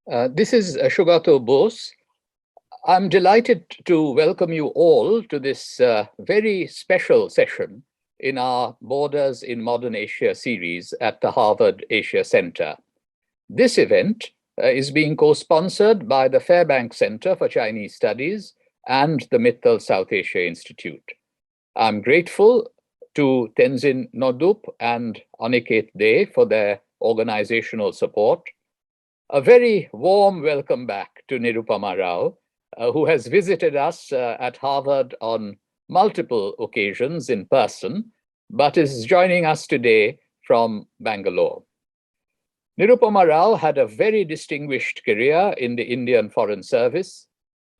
This is Sugata Bose. I'm delighted to welcome you all to this very special session in our Borders in Modern Asia series at the Harvard Asia Center. This event is being co-sponsored by the Fairbanks Center for Chinese Studies and the Mittal South Asia Institute. I'm grateful to Tenzin Nodup and Aniket De for their organizational support. A very warm welcome back to Nirupama Rao, who has visited us at Harvard on multiple occasions in person, but is joining us today from Bangalore. Nirupama Rao had a very distinguished career in the Indian Foreign Service.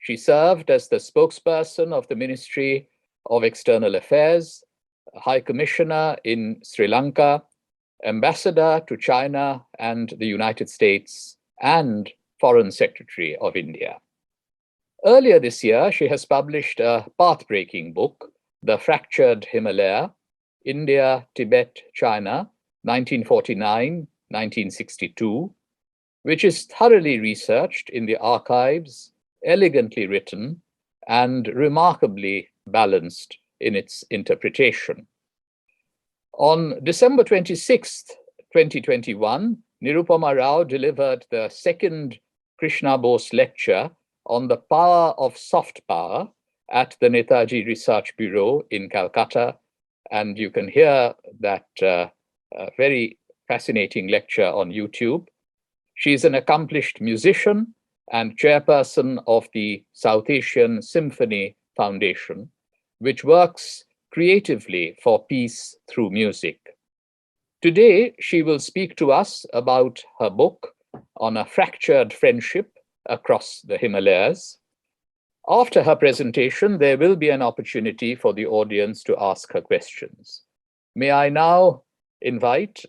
She served as the spokesperson of the Ministry of External Affairs, High Commissioner in Sri Lanka, Ambassador to China and the United States, and Foreign Secretary of India. Earlier this year, she has published a path-breaking book, The Fractured Himalaya, India, Tibet, China, 1949-1962, which is thoroughly researched in the archives, elegantly written, and remarkably balanced in its interpretation. On December 26th, 2021, Nirupama Rao delivered the second Krishna Bose lecture on the power of soft power at the Netaji Research Bureau in Calcutta. And you can hear that very fascinating lecture on YouTube. She's an accomplished musician and chairperson of the South Asian Symphony Foundation, which works creatively for peace through music. Today, she will speak to us about her book on a fractured friendship across the Himalayas. After her presentation, there will be an opportunity for the audience to ask her questions. May I now invite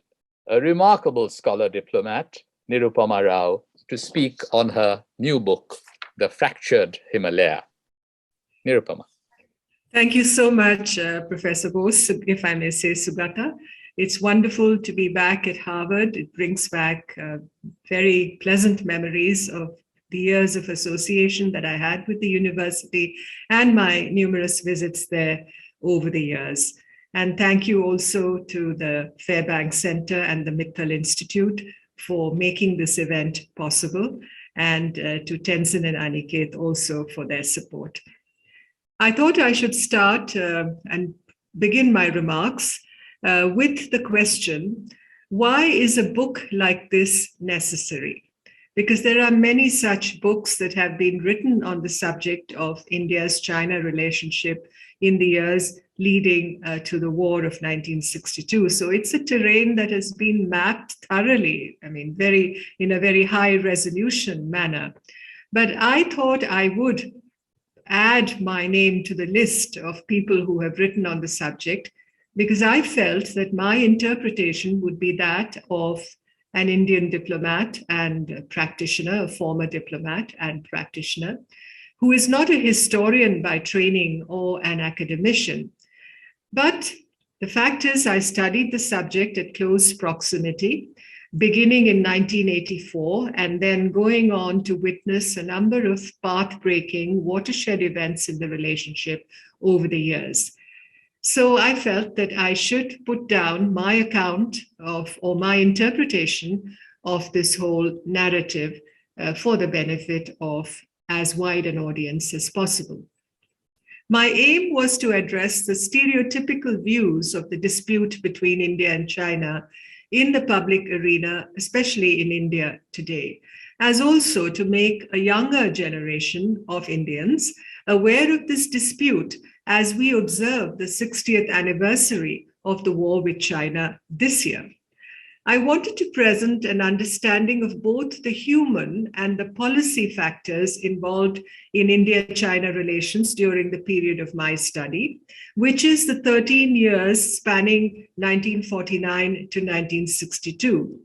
a remarkable scholar diplomat, Nirupama Rao, to speak on her new book, The Fractured Himalaya. Nirupama. Thank you so much, Professor Bose, if I may say, Sugata. It's wonderful to be back at Harvard. It brings back very pleasant memories of the years of association that I had with the university and my numerous visits there over the years. And thank you also to the Fairbanks Center and the Mittal Institute for making this event possible, and to Tenzin and Aniket also for their support. I thought I should start and begin my remarks with the question, why is a book like this necessary? Because there are many such books that have been written on the subject of India's China relationship in the years leading to the war of 1962. So it's a terrain that has been mapped thoroughly, in a very high resolution manner. But I thought I would add my name to the list of people who have written on the subject, because I felt that my interpretation would be that of an Indian diplomat and practitioner, a former diplomat and practitioner, who is not a historian by training or an academician. But the fact is, I studied the subject at close proximity, beginning in 1984, and then going on to witness a number of path-breaking watershed events in the relationship over the years. So I felt that I should put down my account of, or my interpretation of this whole narrative for the benefit of as wide an audience as possible. My aim was to address the stereotypical views of the dispute between India and China in the public arena, especially in India today, as also to make a younger generation of Indians aware of this dispute as we observe the 60th anniversary of the war with China this year. I wanted to present an understanding of both the human and the policy factors involved in India-China relations during the period of my study, which is the 13 years spanning 1949 to 1962.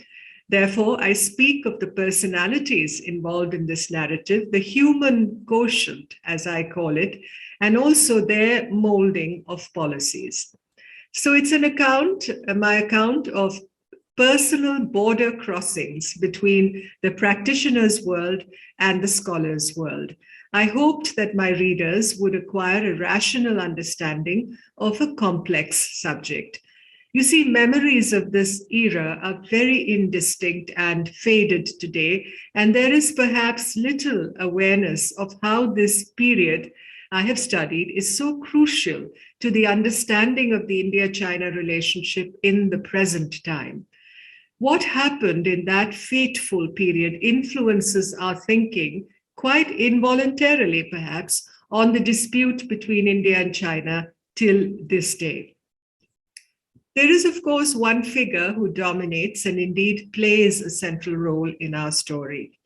Therefore, I speak of the personalities involved in this narrative, the human quotient, as I call it, and also their molding of policies. So it's an account, my account of personal border crossings between the practitioner's world and the scholar's world. I hoped that my readers would acquire a rational understanding of a complex subject. You see, memories of this era are very indistinct and faded today, and there is perhaps little awareness of how this period I have studied is so crucial to the understanding of the India-China relationship in the present time. What happened in that fateful period influences our thinking, quite involuntarily perhaps, on the dispute between India and China till this day. There is, of course, one figure who dominates and indeed plays a central role in our story.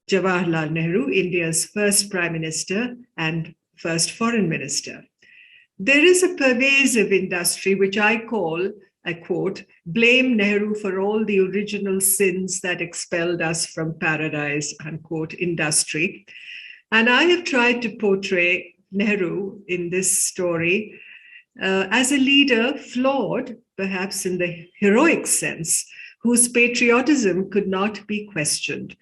Jawaharlal Nehru, India's first Prime Minister and first Foreign Minister. There is a pervasive industry which I call, I quote, blame Nehru for all the original sins that expelled us from paradise, unquote, industry. And I have tried to portray Nehru in this story as a leader flawed, perhaps in the heroic sense, whose patriotism could not be questioned.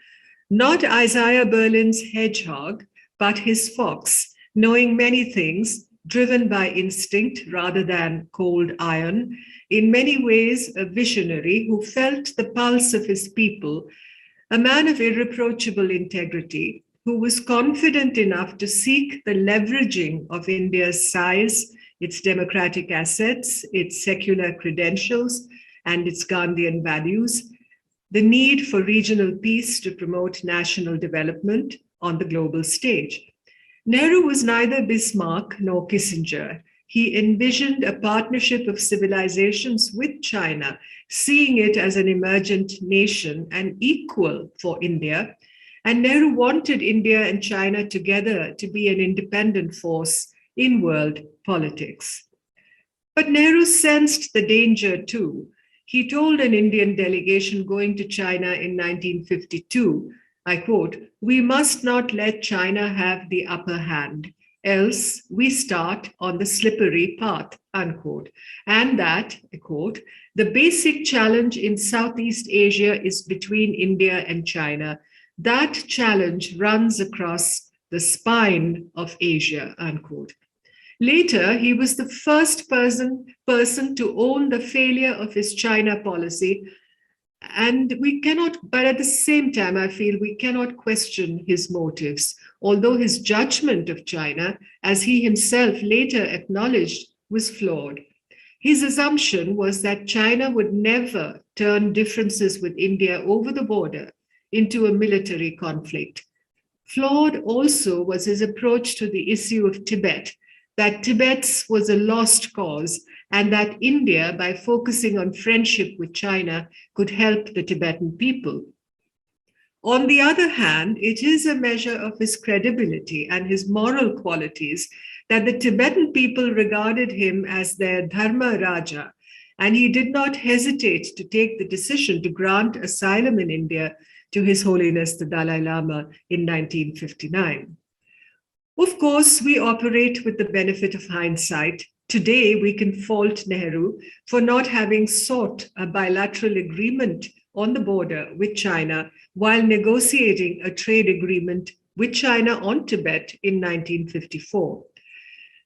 Not Isaiah Berlin's hedgehog, but his fox, knowing many things, driven by instinct rather than cold iron, in many ways a visionary who felt the pulse of his people, a man of irreproachable integrity, who was confident enough to seek the leveraging of India's size, its democratic assets, its secular credentials, and its Gandhian values, the need for regional peace to promote national development on the global stage. Nehru was neither Bismarck nor Kissinger. He envisioned a partnership of civilizations with China, seeing it as an emergent nation and equal for India. And Nehru wanted India and China together to be an independent force in world politics. But Nehru sensed the danger too. He told an Indian delegation going to China in 1952, I quote, "We must not let China have the upper hand, else we start on the slippery path," unquote. And that, I quote, "the basic challenge in Southeast Asia is between India and China. That challenge runs across the spine of Asia," unquote. Later, he was the first person to own the failure of his China policy. And we cannot, but at the same time, I feel we cannot question his motives, although his judgment of China, as he himself later acknowledged, was flawed. His assumption was that China would never turn differences with India over the border into a military conflict. Flawed also was his approach to the issue of Tibet, that Tibet was a lost cause, and that India, by focusing on friendship with China, could help the Tibetan people. On the other hand, it is a measure of his credibility and his moral qualities that the Tibetan people regarded him as their Dharma Raja, and he did not hesitate to take the decision to grant asylum in India to His Holiness the Dalai Lama in 1959. Of course, we operate with the benefit of hindsight. Today, we can fault Nehru for not having sought a bilateral agreement on the border with China while negotiating a trade agreement with China on Tibet in 1954.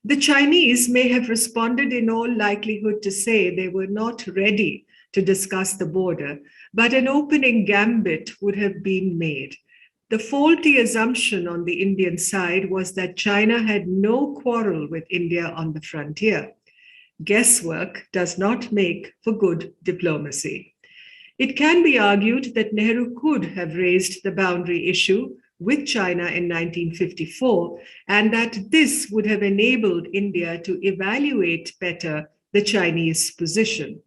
The Chinese may have responded in all likelihood to say they were not ready to discuss the border, but an opening gambit would have been made. The faulty assumption on the Indian side was that China had no quarrel with India on the frontier. Guesswork does not make for good diplomacy. It can be argued that Nehru could have raised the boundary issue with China in 1954, and that this would have enabled India to evaluate better the Chinese position,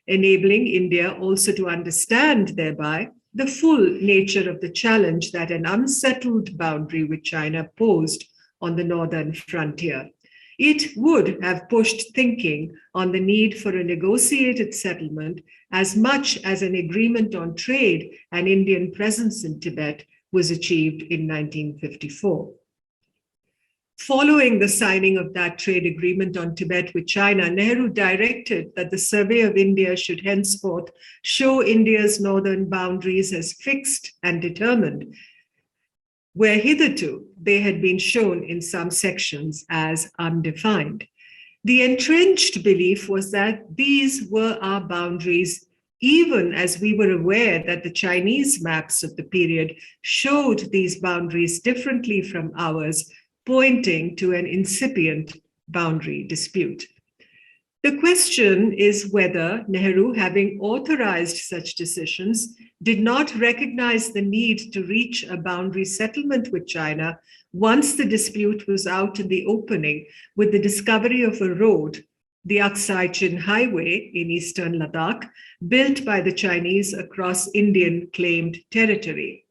enabling India also to understand thereby the full nature of the challenge that an unsettled boundary with China posed on the northern frontier. It would have pushed thinking on the need for a negotiated settlement as much as an agreement on trade and Indian presence in Tibet was achieved in 1954. Following the signing of that trade agreement on Tibet with China, Nehru directed that the survey of India should henceforth show India's northern boundaries as fixed and determined, where hitherto they had been shown in some sections as undefined. The entrenched belief was that these were our boundaries, even as we were aware that the Chinese maps of the period showed these boundaries differently from ours, pointing to an incipient boundary dispute. The question is whether Nehru, having authorized such decisions, did not recognize the need to reach a boundary settlement with China once the dispute was out in the opening with the discovery of a road, the Aksai-Chin Highway in eastern Ladakh, built by the Chinese across Indian claimed territory.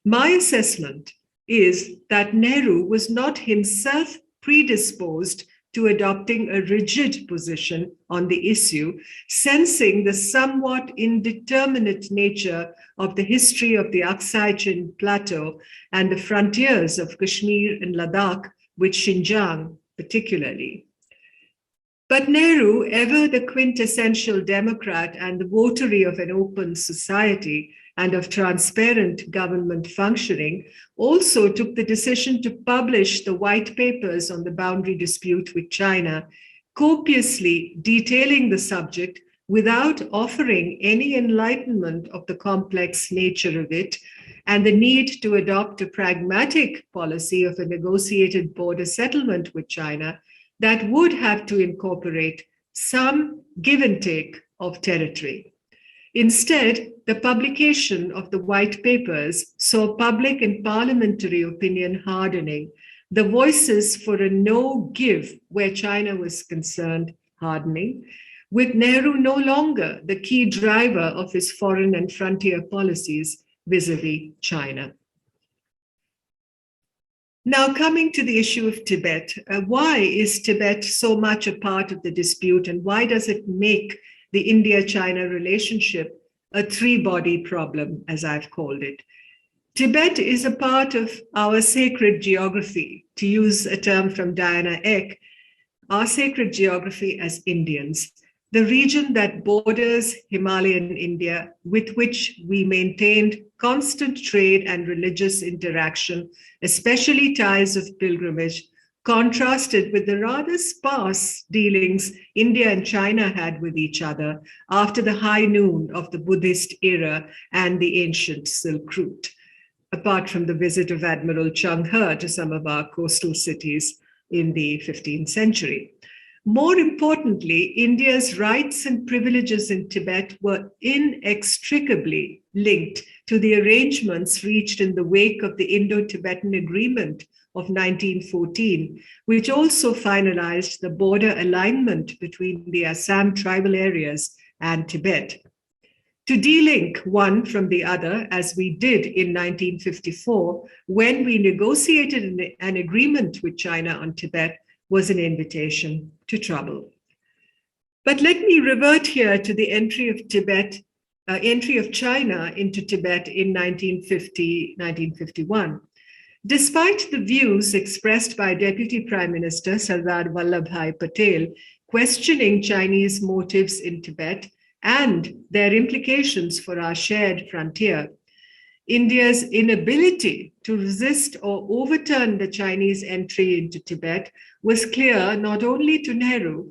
My assessment is that Nehru was not himself predisposed to adopting a rigid position on the issue, sensing the somewhat indeterminate nature of the history of the Aksai-Chin Plateau and the frontiers of Kashmir and Ladakh, with Xinjiang particularly. But Nehru, ever the quintessential Democrat and the votary of an open society and of transparent government functioning, also took the decision to publish the white papers on the boundary dispute with China, copiously detailing the subject without offering any enlightenment of the complex nature of it and the need to adopt a pragmatic policy of a negotiated border settlement with China that would have to incorporate some give and take of territory. Instead, the publication of the white papers saw public and parliamentary opinion hardening, the voices for a no give where China was concerned hardening, with Nehru no longer the key driver of his foreign and frontier policies vis-a-vis China. Now, coming to the issue of Tibet, why is Tibet so much a part of the dispute, and why does it make the India-China relationship a three-body problem, as I've called it? Tibet is a part of our sacred geography, to use a term from Diana Eck, our sacred geography as Indians, the region that borders Himalayan India, with which we maintained constant trade and religious interaction, especially ties of pilgrimage, contrasted with the rather sparse dealings India and China had with each other after the high noon of the Buddhist era and the ancient Silk Route, apart from the visit of Admiral Chung He to some of our coastal cities in the 15th century. More importantly, India's rights and privileges in Tibet were inextricably linked to the arrangements reached in the wake of the Indo-Tibetan Agreement of 1914, which also finalized the border alignment between the Assam tribal areas and Tibet. To de-link one from the other, as we did in 1954, when we negotiated an agreement with China on Tibet, was an invitation to trouble. But let me revert here to the entry of China into Tibet in 1950-1951. Despite the views expressed by Deputy Prime Minister Sardar Vallabhbhai Patel questioning Chinese motives in Tibet and their implications for our shared frontier, India's inability to resist or overturn the Chinese entry into Tibet was clear not only to Nehru,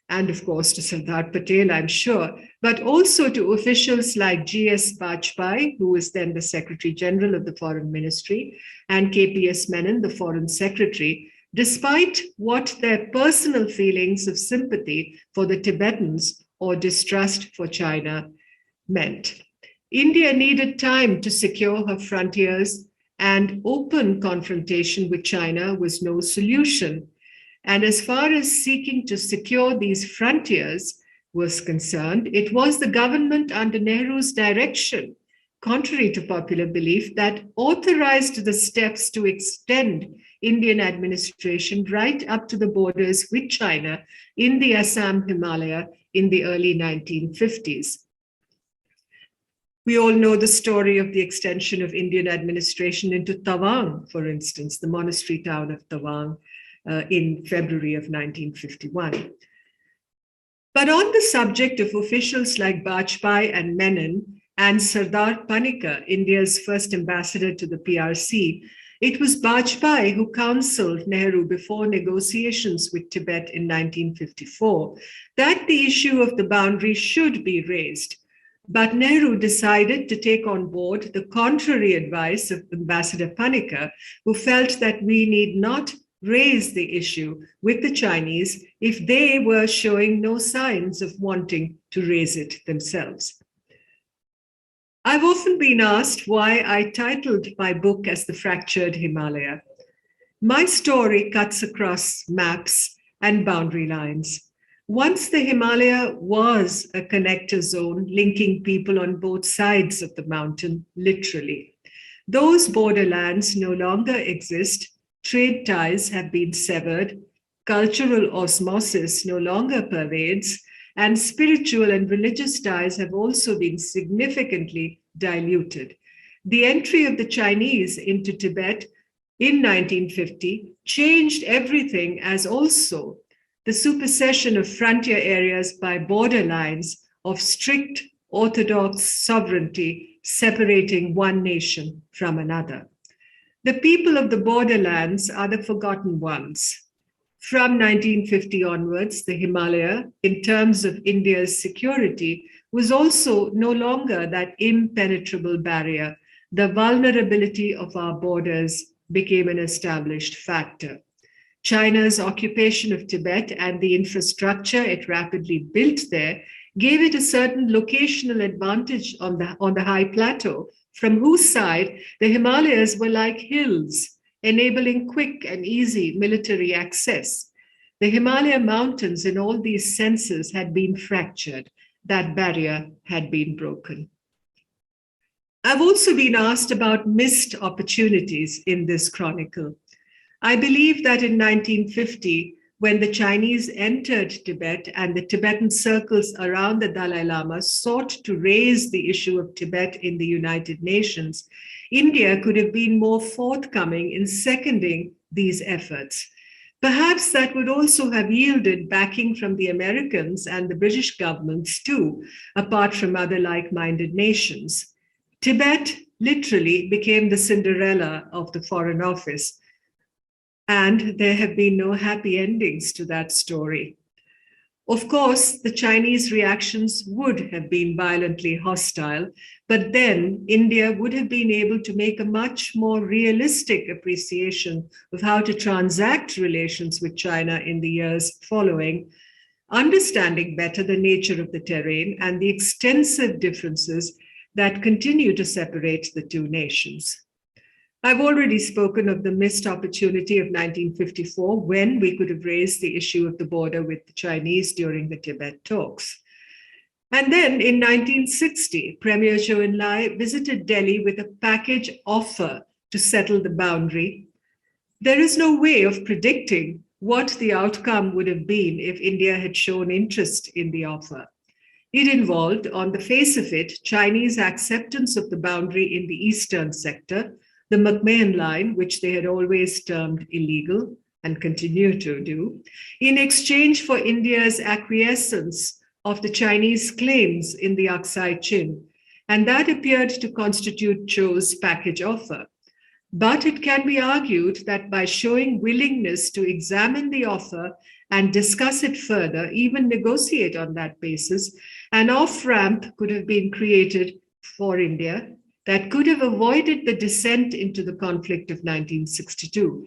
and of course to Sardar Patel, I'm sure, but also to officials like G.S. Bajpai, who was then the Secretary General of the Foreign Ministry, and K.P.S. Menon, the Foreign Secretary, despite what their personal feelings of sympathy for the Tibetans or distrust for China meant. India needed time to secure her frontiers, and open confrontation with China was no solution. And as far as seeking to secure these frontiers was concerned, it was the government under Nehru's direction, contrary to popular belief, that authorized the steps to extend Indian administration right up to the borders with China in the Assam Himalaya in the early 1950s. We all know the story of the extension of Indian administration into Tawang, for instance, the monastery town of Tawang, in February of 1951. But on the subject of officials like Bajpai and Menon and Sardar Panikar, India's first ambassador to the PRC, it was Bajpai who counseled Nehru before negotiations with Tibet in 1954 that the issue of the boundary should be raised. But Nehru decided to take on board the contrary advice of Ambassador Panikar, who felt that we need not raise the issue with the Chinese if they were showing no signs of wanting to raise it themselves. I've often been asked why I titled my book as The Fractured Himalaya. My story cuts across maps and boundary lines. Once the Himalaya was a connector zone linking people on both sides of the mountain, literally. Those borderlands no longer exist. Trade ties have been severed. Cultural osmosis no longer pervades. And spiritual and religious ties have also been significantly diluted. The entry of the Chinese into Tibet in 1950 changed everything, as also the supersession of frontier areas by borderlines of strict orthodox sovereignty separating one nation from another. The people of the borderlands are the forgotten ones. From 1950 onwards, the Himalaya, in terms of India's security, was also no longer that impenetrable barrier. The vulnerability of our borders became an established factor. China's occupation of Tibet and the infrastructure it rapidly built there gave it a certain locational advantage on the high plateau, from whose side the Himalayas were like hills, enabling quick and easy military access. The Himalaya mountains in all these senses had been fractured. That barrier had been broken. I've also been asked about missed opportunities in this chronicle. I believe that in 1950, when the Chinese entered Tibet and the Tibetan circles around the Dalai Lama sought to raise the issue of Tibet in the United Nations, India could have been more forthcoming in seconding these efforts. Perhaps that would also have yielded backing from the Americans and the British governments too, apart from other like-minded nations. Tibet literally became the Cinderella of the Foreign Office, and there have been no happy endings to that story. Of course, the Chinese reactions would have been violently hostile, but then India would have been able to make a much more realistic appreciation of how to transact relations with China in the years following, understanding better the nature of the terrain and the extensive differences that continue to separate the two nations. I've already spoken of the missed opportunity of 1954 when we could have raised the issue of the border with the Chinese during the Tibet talks. And then in 1960, Premier Zhou Enlai visited Delhi with a package offer to settle the boundary. There is no way of predicting what the outcome would have been if India had shown interest in the offer. It involved, on the face of it, Chinese acceptance of the boundary in the eastern sector, the McMahon Line, which they had always termed illegal and continue to do, in exchange for India's acquiescence of the Chinese claims in the Aksai Chin, and that appeared to constitute Zhou's package offer. But it can be argued that by showing willingness to examine the offer and discuss it further, even negotiate on that basis, an off-ramp could have been created for India that could have avoided the descent into the conflict of 1962.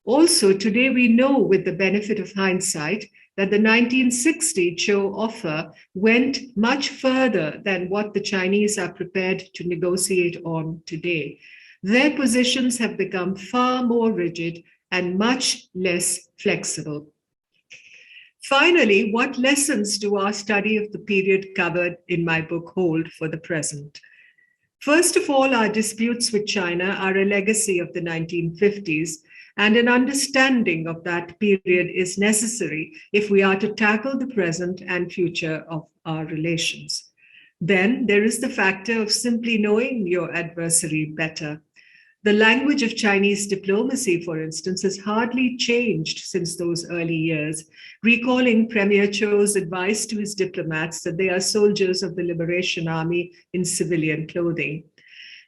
Also, today we know with the benefit of hindsight that the 1960 Zhou offer went much further than what the Chinese are prepared to negotiate on today. Their positions have become far more rigid and much less flexible. Finally, what lessons do our study of the period covered in my book hold for the present? First of all, our disputes with China are a legacy of the 1950s, and an understanding of that period is necessary if we are to tackle the present and future of our relations. Then there is the factor of simply knowing your adversary better. The language of Chinese diplomacy, for instance, has hardly changed since those early years, recalling Premier Cho's advice to his diplomats that they are soldiers of the Liberation Army in civilian clothing.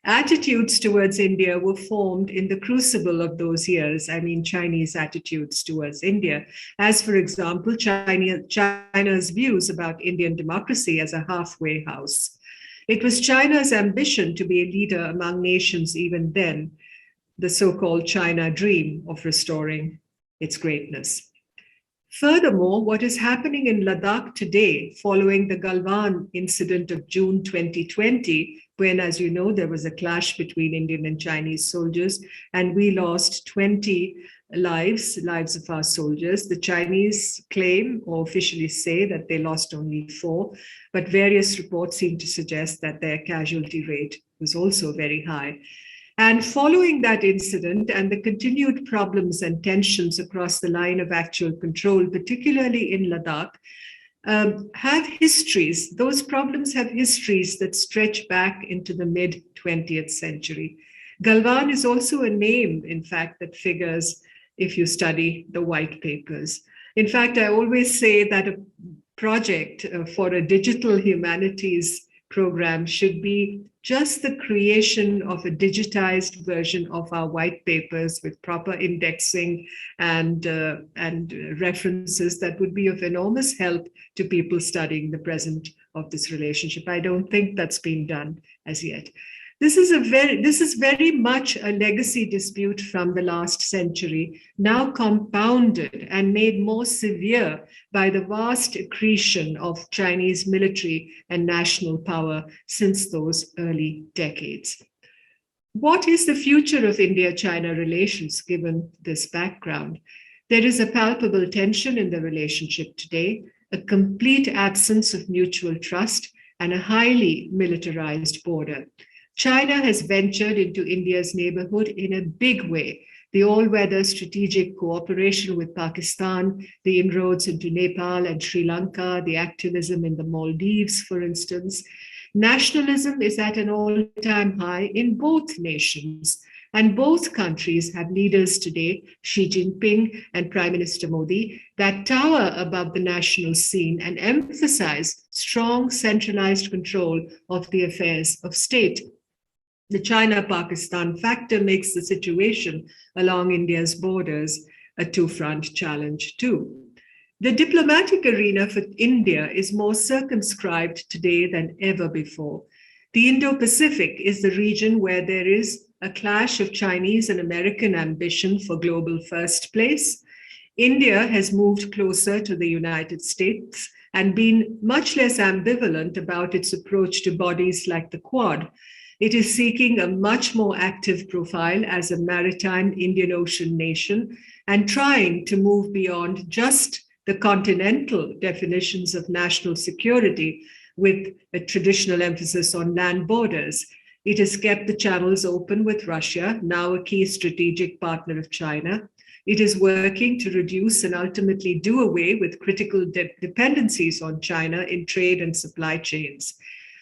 Attitudes towards India were formed in the crucible of those years. I mean, Chinese attitudes towards India, as, for example, China's views about Indian democracy as a halfway house. It was China's ambition to be a leader among nations even then, the so-called China dream of restoring its greatness. Furthermore, what is happening in Ladakh today, following the Galwan incident of June 2020, when, as you know, there was a clash between Indian and Chinese soldiers, and we lost 20 lives of our soldiers. The Chinese claim or officially say that they lost only 4, but various reports seem to suggest that their casualty rate was also very high. And following that incident and the continued problems and tensions across the line of actual control, particularly in Ladakh, have histories. Those problems have histories that stretch back into the mid-20th century. Galwan is also a name, in fact, that figures if you study the white papers. In fact, I always say that a project for a digital humanities program should be just the creation of a digitized version of our white papers with proper indexing and references that would be of enormous help to people studying the present of this relationship. I don't think that's been done as yet. This is very much a legacy dispute from the last century, now compounded and made more severe by the vast accretion of Chinese military and national power since those early decades. What is the future of India-China relations given this background? There is a palpable tension in the relationship today, a complete absence of mutual trust, and a highly militarized border. China has ventured into India's neighborhood in a big way. The all-weather strategic cooperation with Pakistan, the inroads into Nepal and Sri Lanka, the activism in the Maldives, for instance. Nationalism is at an all-time high in both nations, and both countries have leaders today, Xi Jinping and Prime Minister Modi, that tower above the national scene and emphasize strong centralized control of the affairs of state. The China-Pakistan factor makes the situation along India's borders a two-front challenge too. The diplomatic arena for India is more circumscribed today than ever before. The Indo-Pacific is the region where there is a clash of Chinese and American ambition for global first place. India has moved closer to the United States and been much less ambivalent about its approach to bodies like the Quad. It is seeking a much more active profile as a maritime Indian Ocean nation and trying to move beyond just the continental definitions of national security with a traditional emphasis on land borders. It has kept the channels open with Russia, now a key strategic partner of China. It is working to reduce and ultimately do away with critical dependencies on China in trade and supply chains.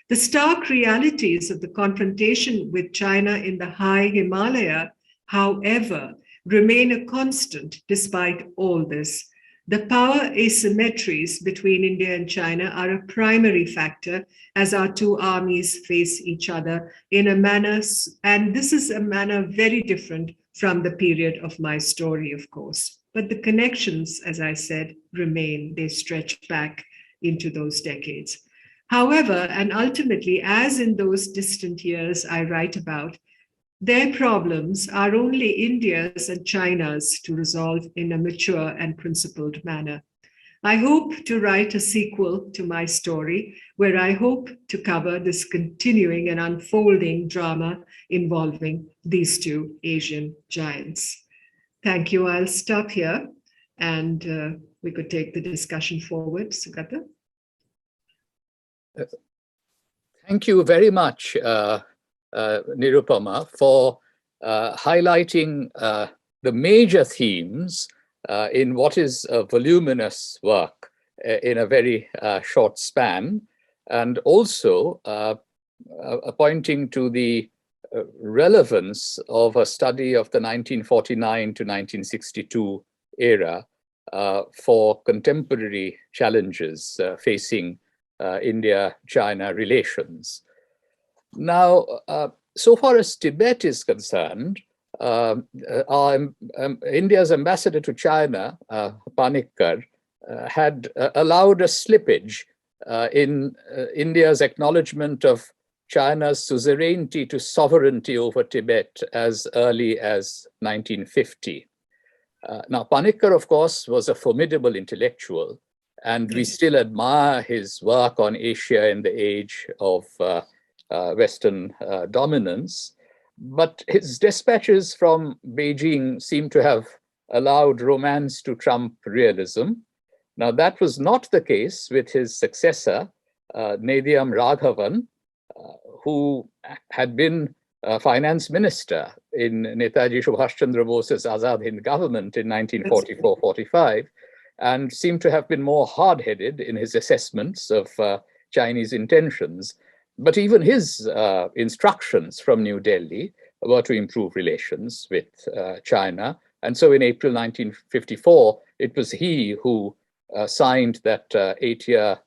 The stark realities of the confrontation with China in the high Himalaya, however, remain a constant despite all this. The power asymmetries between India and China are a primary factor as our two armies face each other in a manner, and this is a manner very different from the period of my story, of course. But the connections, as I said, remain. They stretch back into those decades. However, and ultimately, as in those distant years I write about, their problems are only India's and China's to resolve in a mature and principled manner. I hope to write a sequel to my story where I hope to cover this continuing and unfolding drama involving these two Asian giants. Thank you. I'll stop here and we could take the discussion forward. Sugata? Thank you very much, Nirupama, for highlighting the major themes in what is a voluminous work in a very short span, and also pointing to the relevance of a study of the 1949 to 1962 era for contemporary challenges facing India-China relations. Now, so far as Tibet is concerned, India's ambassador to China, Panikkar, had allowed a slippage in India's acknowledgement of China's suzerainty to sovereignty over Tibet as early as 1950. Now, Panikkar, of course, was a formidable intellectual, and we still admire his work on Asia in the age of Western dominance. But his dispatches from Beijing seem to have allowed romance to trump realism. Now, that was not the case with his successor, Nediyam Raghavan, who had been finance minister in Netaji Subhash Chandra Bose's Azad Hind government in 1944-45, and seemed to have been more hard-headed in his assessments of Chinese intentions. But even his instructions from New Delhi were to improve relations with China. And so in April 1954, it was he who signed that 8-year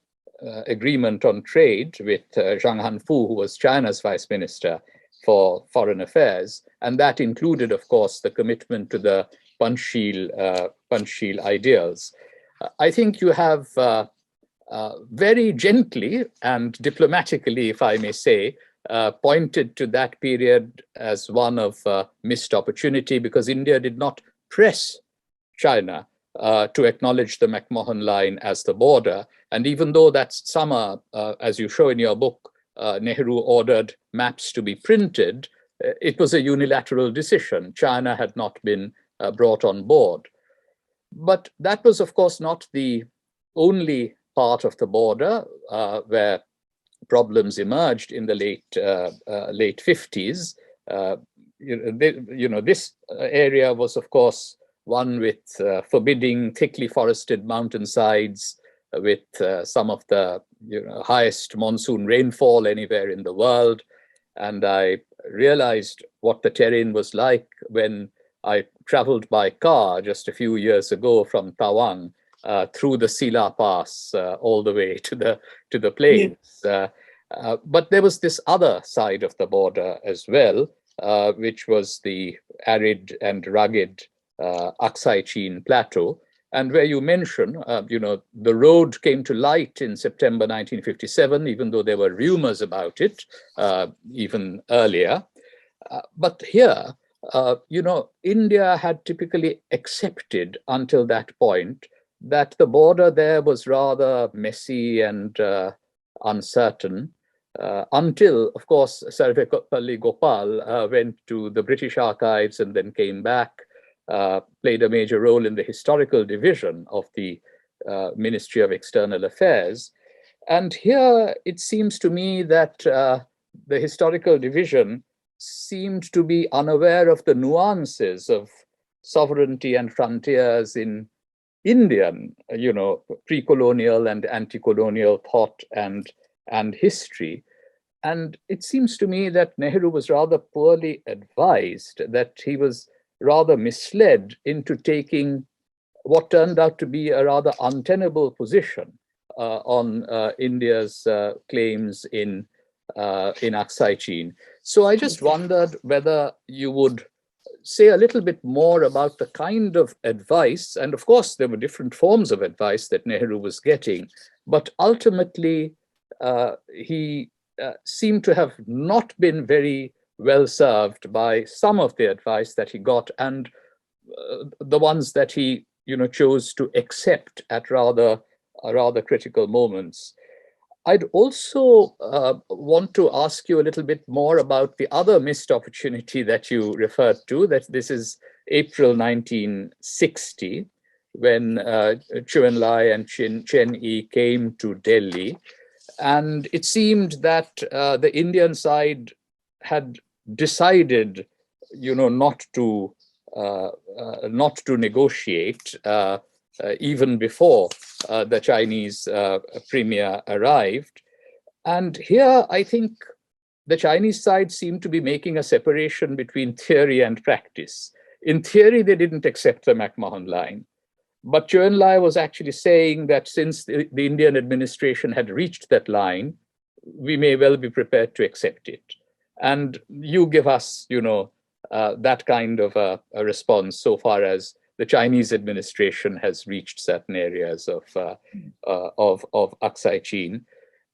agreement on trade with Zhang Hanfu, who was China's vice minister for foreign affairs. And that included, of course, the commitment to the Panchsheel ideals. I think you have very gently and diplomatically, if I may say, pointed to that period as one of missed opportunity, because India did not press China to acknowledge the McMahon Line as the border. And even though that summer, as you show in your book, Nehru ordered maps to be printed, it was a unilateral decision. China had not been brought on board. But that was, of course, not the only part of the border where problems emerged in the late 50s. This area was, of course, one with forbidding, thickly forested mountainsides, with some of the highest monsoon rainfall anywhere in the world. And I realized what the terrain was like when I traveled by car just a few years ago from Tawang through the Sila Pass all the way to the plains. Yeah. But there was this other side of the border as well, which was the arid and rugged Aksai Chin Plateau, and where you mention, the road came to light in September 1957, even though there were rumors about it even earlier. But here, India had typically accepted until that point that the border there was rather messy and uncertain, until, of course, Sarvepalli Gopal went to the British archives and then came back, played a major role in the historical division of the Ministry of External Affairs. And here it seems to me that the historical division seemed to be unaware of the nuances of sovereignty and frontiers in Indian, pre-colonial and anti-colonial thought and history. And it seems to me that Nehru was rather poorly advised, that he was rather misled into taking what turned out to be a rather untenable position on India's claims in Aksai Chin. So I just wondered whether you would say a little bit more about the kind of advice, and of course there were different forms of advice that Nehru was getting, but ultimately he seemed to have not been very well served by some of the advice that he got, and the ones that he chose to accept at rather critical moments. I'd also want to ask you a little bit more about the other missed opportunity that you referred to, that this is April 1960, when Chou En-lai and Chen Yi came to Delhi. And it seemed that the Indian side had decided, not to negotiate even before the Chinese premier arrived. And here, I think the Chinese side seemed to be making a separation between theory and practice. In theory, they didn't accept the McMahon line. But Chou En-lai was actually saying that since the Indian administration had reached that line, we may well be prepared to accept it. And you give us, that kind of a response so far as the Chinese administration has reached certain areas of Aksai Chin.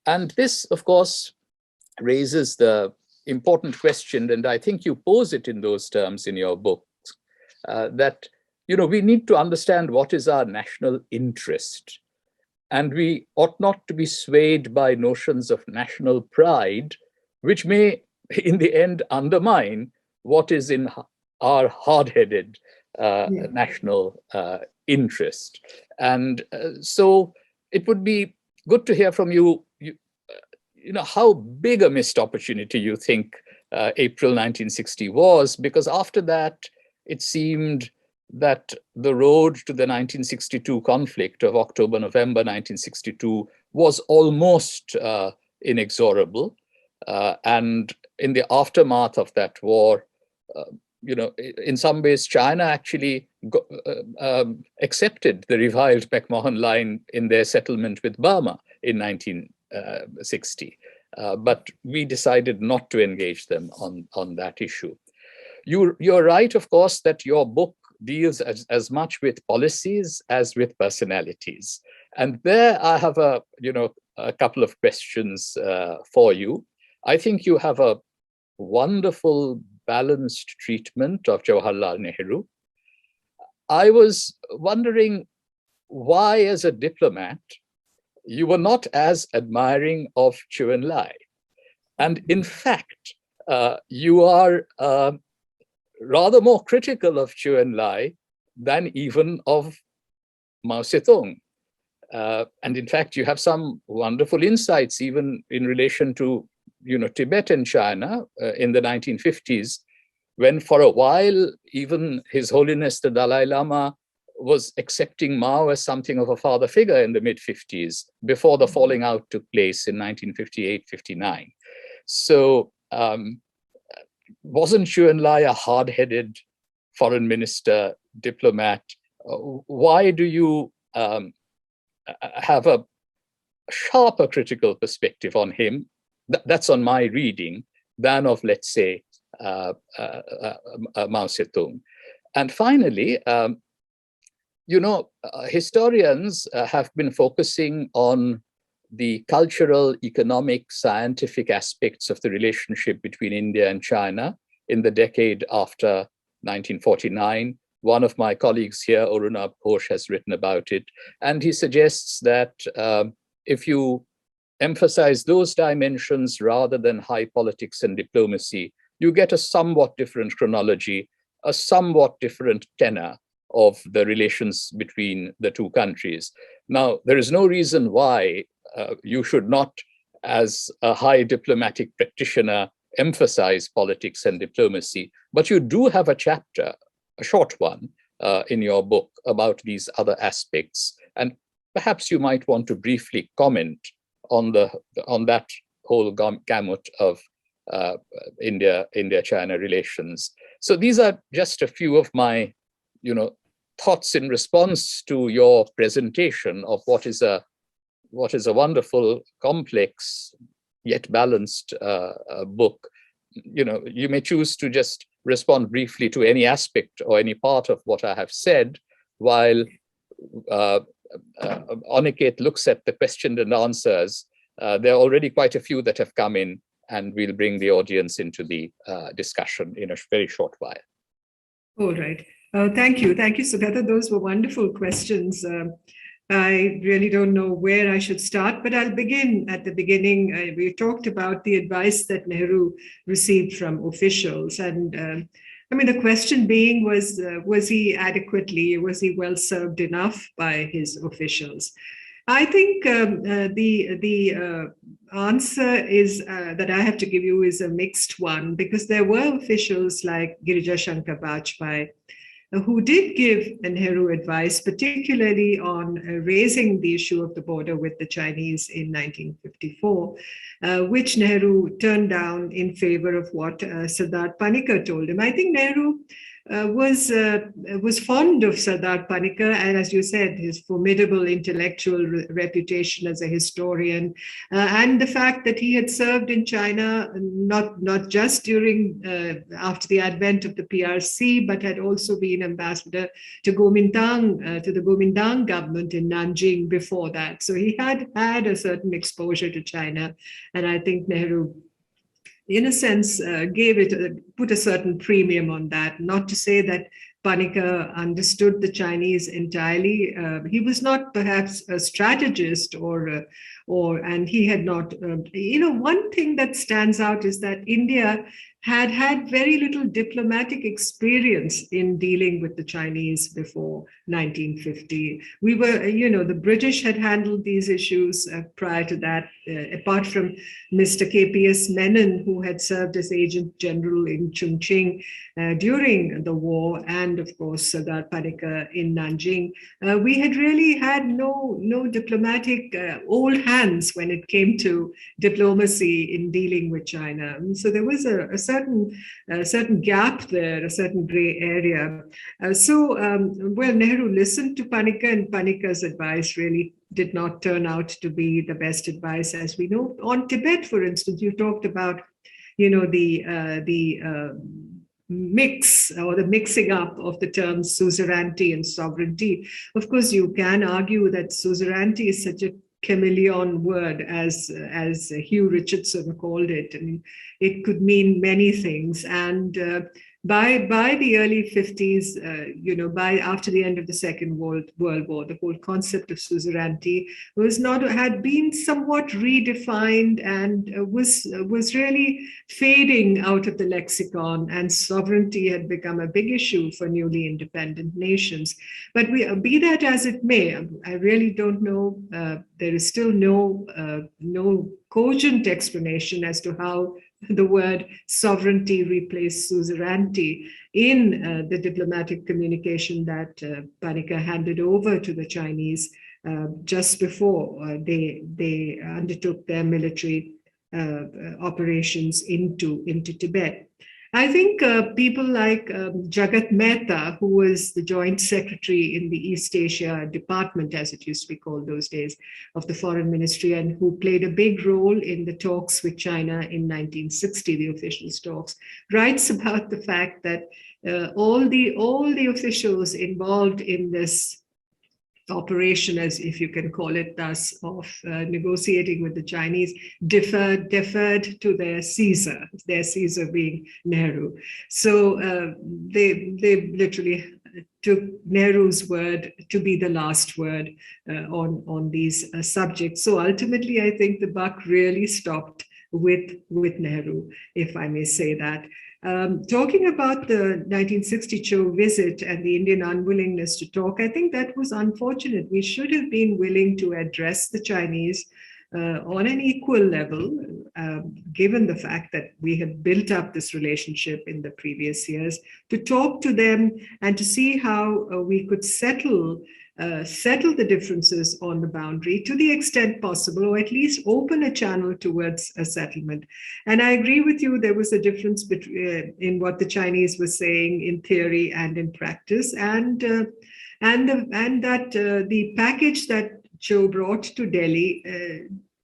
And this, of course, raises the important question, and I think you pose it in those terms in your book, that we need to understand what is our national interest. And we ought not to be swayed by notions of national pride, which may, in the end, undermine what is in our hard-headed national interest. And so it would be good to hear from you, how big a missed opportunity you think April 1960 was, because after that, it seemed that the road to the 1962 conflict of October-November 1962 was almost inexorable. And in the aftermath of that war, in some ways, China actually accepted the revived McMahon line in their settlement with Burma in 1960. But we decided not to engage them on that issue. You're right, of course, that your book deals as much with policies as with personalities. And there I have a couple of questions for you. I think you have a wonderful balanced treatment of Jawaharlal Nehru. I was wondering why, as a diplomat, you were not as admiring of Chou En-lai. And in fact, you are rather more critical of Chou En-lai than even of Mao Zedong. And in fact, you have some wonderful insights even in relation to Tibet and China in the 1950s, when for a while, even His Holiness the Dalai Lama was accepting Mao as something of a father figure in the mid-50s, before the falling out took place in 1958-59. So wasn't Chou En-lai a hard-headed foreign minister, diplomat? Why do you have a sharper critical perspective on him? That's on my reading, than of, let's say, Mao Zedong. And finally, historians have been focusing on the cultural, economic, scientific aspects of the relationship between India and China in the decade after 1949. One of my colleagues here, Aruna Ghosh, has written about it. And he suggests that if you emphasize those dimensions rather than high politics and diplomacy, you get a somewhat different chronology, a somewhat different tenor of the relations between the two countries. Now, there is no reason why you should not, as a high diplomatic practitioner, emphasize politics and diplomacy, but you do have a chapter, a short one, in your book about these other aspects. And perhaps you might want to briefly comment on that whole gamut of India-China relations. So these are just a few of my, thoughts in response to your presentation of what is a wonderful, complex, yet balanced book. You may choose to just respond briefly to any aspect or any part of what I have said, while Aniket looks at the question and answers. There are already quite a few that have come in, and we'll bring the audience into the discussion in a very short while. All right. Thank you. Thank you, Sugata. Those were wonderful questions. I really don't know where I should start, but I'll begin at the beginning. We talked about the advice that Nehru received from officials. And the question being was he well served enough by his officials? I think the answer is that I have to give you is a mixed one, because there were officials like Girija Shankar Bajpai who did give Nehru advice, particularly on raising the issue of the border with the Chinese in 1954, which Nehru turned down in favor of what Sardar Panikkar told him. I think Nehru was fond of Sardar Panikkar, and as you said, his formidable intellectual reputation as a historian, and the fact that he had served in China not just during after the advent of the PRC, but had also been ambassador to Kuomintang, to the Kuomintang government in Nanjing before that. So he had had a certain exposure to China, and I think Nehru, in a sense, put a certain premium on that. Not to say that Panikkar understood the Chinese entirely. He was not perhaps a strategist, and he had not. One thing that stands out is that India had had very little diplomatic experience in dealing with the Chinese before 1950. We were, the British had handled these issues prior to that, apart from Mr. KPS Menon, who had served as agent general in Chongqing during the war, and of course Sardar Panikkar in Nanjing. We had really had no diplomatic old hands when it came to diplomacy in dealing with China. And so there was a certain gap there, a certain gray area. Nehru listened to Panikkar, and Panikkar's advice really did not turn out to be the best advice, as we know. On Tibet, for instance, you talked about, the mix or the mixing up of the terms suzerainty and sovereignty. Of course, you can argue that suzerainty is such a chameleon word, as Hugh Richardson called it. I mean, it could mean many things. And by the early 50s, after the end of the Second World War, the whole concept of suzerainty had been somewhat redefined and was really fading out of the lexicon, and sovereignty had become a big issue for newly independent nations. But be that as it may, I really don't know. There is still no cogent explanation as to how the word sovereignty replaced suzerainty in the diplomatic communication that Panikkar handed over to the Chinese just before they undertook their military operations into Tibet. I think people like Jagat Mehta, who was the joint secretary in the East Asia Department, as it used to be called those days, of the Foreign Ministry, and who played a big role in the talks with China in 1960, the official talks, writes about the fact that all the officials involved in this operation, as if you can call it thus, of negotiating with the Chinese, deferred to their Caesar being Nehru. So they literally took Nehru's word to be the last word on these subjects. So ultimately, I think the buck really stopped with Nehru, if I may say that. Talking about the 1960 Cho visit and the Indian unwillingness to talk, I think that was unfortunate. We should have been willing to address the Chinese on an equal level, given the fact that we had built up this relationship in the previous years, to talk to them and to see how we could settle the differences on the boundary to the extent possible, or at least open a channel towards a settlement. And I agree with you, there was a difference in what the Chinese were saying in theory and in practice, and that the package that Cho brought to Delhi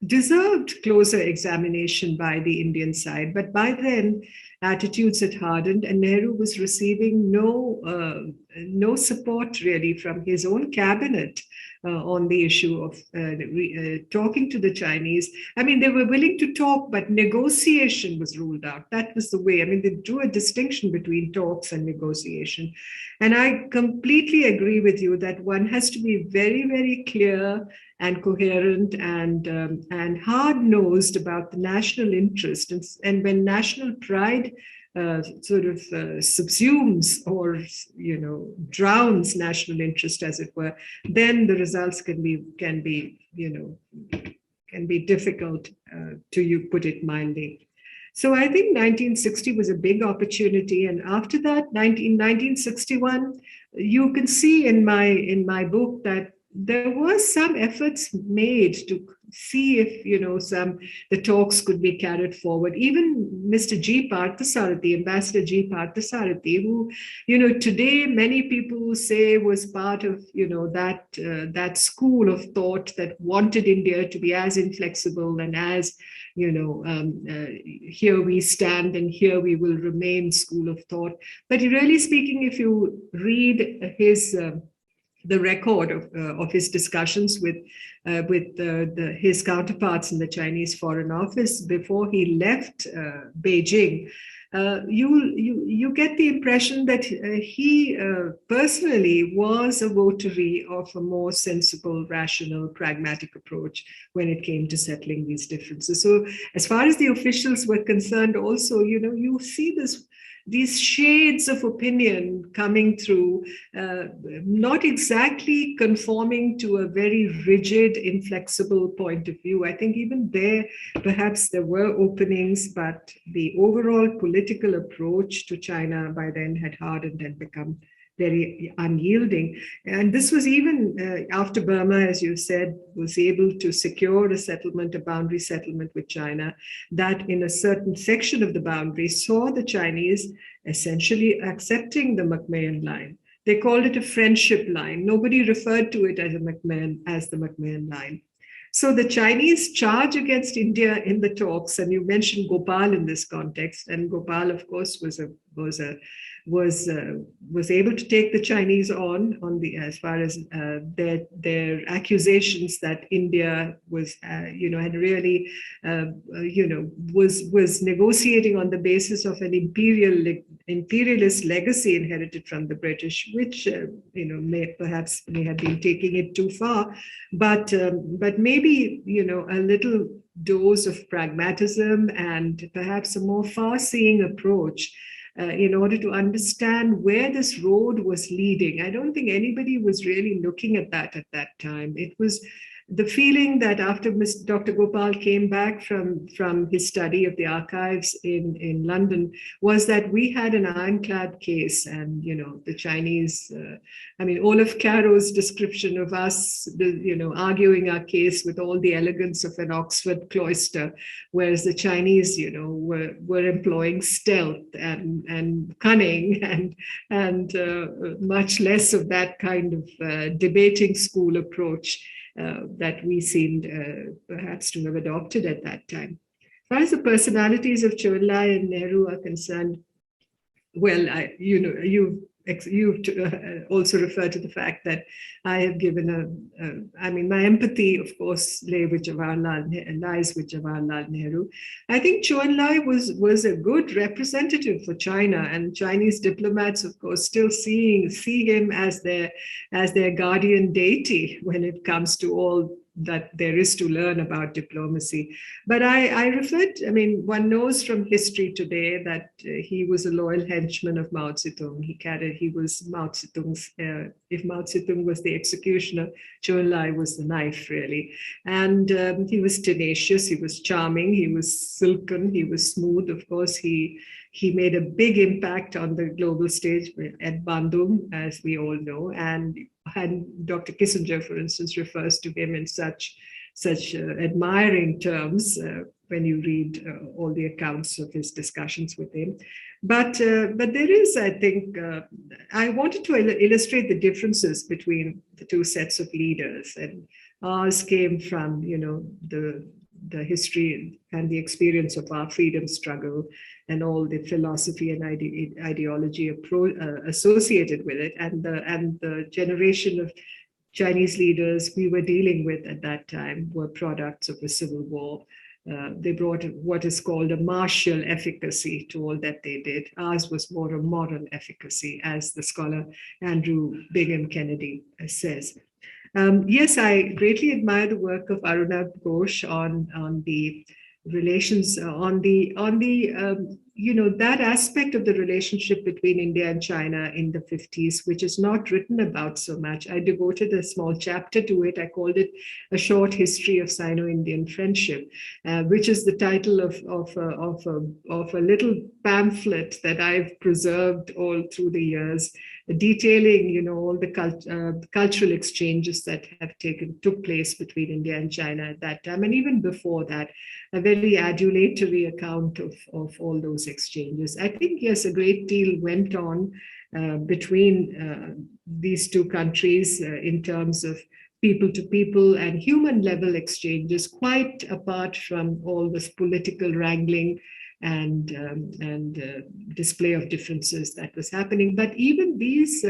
deserved closer examination by the Indian side. But by then, attitudes had hardened, and Nehru was receiving no support really from his own cabinet on the issue of talking to the Chinese. I mean, they were willing to talk, but negotiation was ruled out. That was the way. I mean, they drew a distinction between talks and negotiation. And I completely agree with you that one has to be very, very clear and coherent and hard-nosed about the national interest. And when national pride subsumes or drowns national interest, as it were, then the results can be difficult, to put it mildly. So I think 1960 was a big opportunity, and after that, 1961, you can see in my book that there was some efforts made to see if some the talks could be carried forward. Even Mr. G. Parthasarathy, Ambassador G. Parthasarathy, who today many people say was part of that school of thought that wanted India to be as inflexible and as here we stand and here we will remain school of thought. But really speaking, if you read the record of his discussions with his counterparts in the Chinese Foreign Office before he left Beijing, you get the impression that he personally was a votary of a more sensible, rational, pragmatic approach when it came to settling these differences. So as far as the officials were concerned, also, you see these shades of opinion coming through, not exactly conforming to a very rigid, inflexible point of view. I think even there, perhaps there were openings, but the overall political approach to China by then had hardened and become very unyielding. And this was even after Burma, as you said, was able to secure a boundary settlement with China, that in a certain section of the boundary saw the Chinese essentially accepting the McMahon line. They called it a friendship line. Nobody referred to it as the McMahon line. So the Chinese charge against India in the talks, and you mentioned Gopal in this context, and Gopal, of course, was able to take the Chinese on the as far as their accusations that India was had really was negotiating on the basis of an imperialist legacy inherited from the British, which may have been taking it too far, but maybe a little dose of pragmatism and perhaps a more far-seeing approach in order to understand where this road was leading. I don't think anybody was really looking at that time. It was the feeling that after Dr. Gopal came back from his study of the archives in London, was that we had an ironclad case, and the Chinese. Olaf Caro's description of us, arguing our case with all the elegance of an Oxford cloister, whereas the Chinese, were employing stealth and cunning and much less of that kind of debating school approach that we seemed perhaps to have adopted at that time. As far as the personalities of Chou Enlai and Nehru are concerned, well, you've also referred to the fact that I have given my empathy, of course, lies with Jawaharlal Nehru. I think Chou Enlai was a good representative for China, and Chinese diplomats, of course, still see him as their guardian deity when it comes to all that there is to learn about diplomacy. But one knows from history today that he was a loyal henchman of Mao Zedong. He was Mao Zedong's, if Mao Zedong was the executioner, Chou Enlai was the knife, really. And he was tenacious, he was charming, he was silken, he was smooth. Of course, he made a big impact on the global stage at Bandung, as we all know, and Dr. Kissinger, for instance, refers to him in such admiring terms when you read all the accounts of his discussions with him. But there is, I think, I wanted to illustrate the differences between the two sets of leaders, and ours came from the history and the experience of our freedom struggle and all the philosophy and ideology associated with it, and the generation of Chinese leaders we were dealing with at that time were products of a civil war. They brought what is called a martial efficacy to all that they did. Ours was more a moral efficacy, as the scholar Andrew Bingham Kennedy says. Yes, I greatly admire the work of Aruna Ghosh on the relations, on the that aspect of the relationship between India and China in the 50s, which is not written about so much. I devoted a small chapter to it. I called it A Short History of Sino-Indian Friendship, which is the title of a little pamphlet that I've preserved all through the years, detailing, all the cultural exchanges that took place between India and China at that time, and even before that, a very adulatory account of all those exchanges. I think, yes, a great deal went on between these two countries in terms of people to people and human level exchanges, quite apart from all this political wrangling and display of differences that was happening. But even these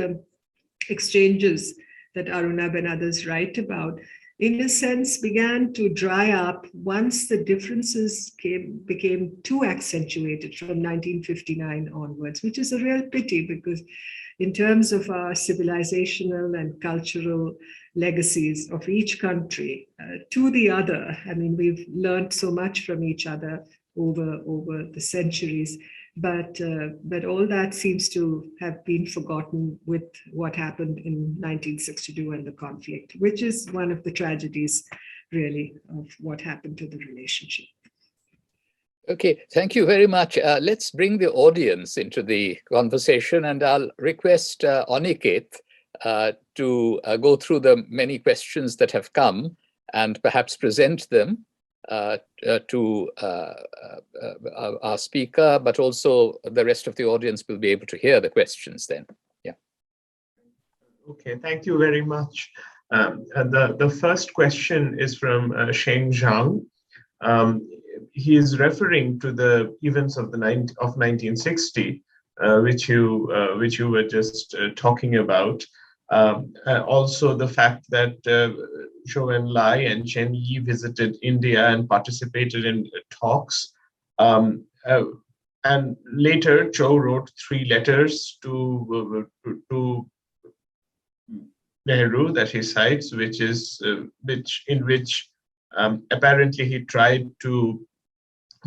exchanges that Arunabh and others write about, in a sense, began to dry up once the differences became too accentuated from 1959 onwards, which is a real pity, because in terms of our civilizational and cultural legacies of each country to the other, I mean, we've learned so much from each other over the centuries, but all that seems to have been forgotten with what happened in 1962 and the conflict, which is one of the tragedies, really, of what happened to the relationship. Okay, thank you very much. Let's bring the audience into the conversation, and I'll request Aniket to go through the many questions that have come and perhaps present them to our speaker, but also the rest of the audience will be able to hear the questions then. Yeah. Okay, thank you very much. The first question is from Sheng Zhang. He is referring to the events of 1960, which you were just talking about. Also, the fact that Zhou Enlai and Chen Yi visited India and participated in talks. And later, Zhou wrote 3 letters to Nehru that he cites, in which apparently he tried to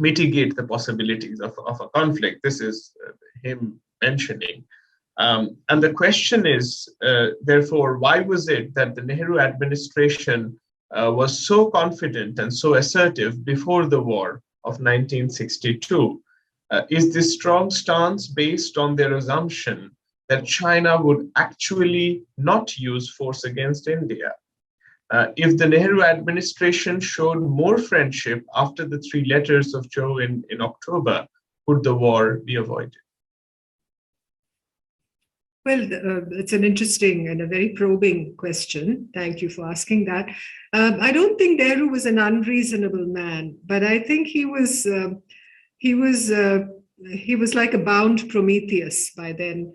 mitigate the possibilities of a conflict. This is him mentioning. And the question is, therefore, why was it that the Nehru administration was so confident and so assertive before the war of 1962? Is this strong stance based on their assumption that China would actually not use force against India? If the Nehru administration showed more friendship after the 3 letters of Zhou in October, would the war be avoided? Well, it's an interesting and a very probing question. Thank you for asking that. I don't think Nehru was an unreasonable man, but I think he was like a bound Prometheus by then,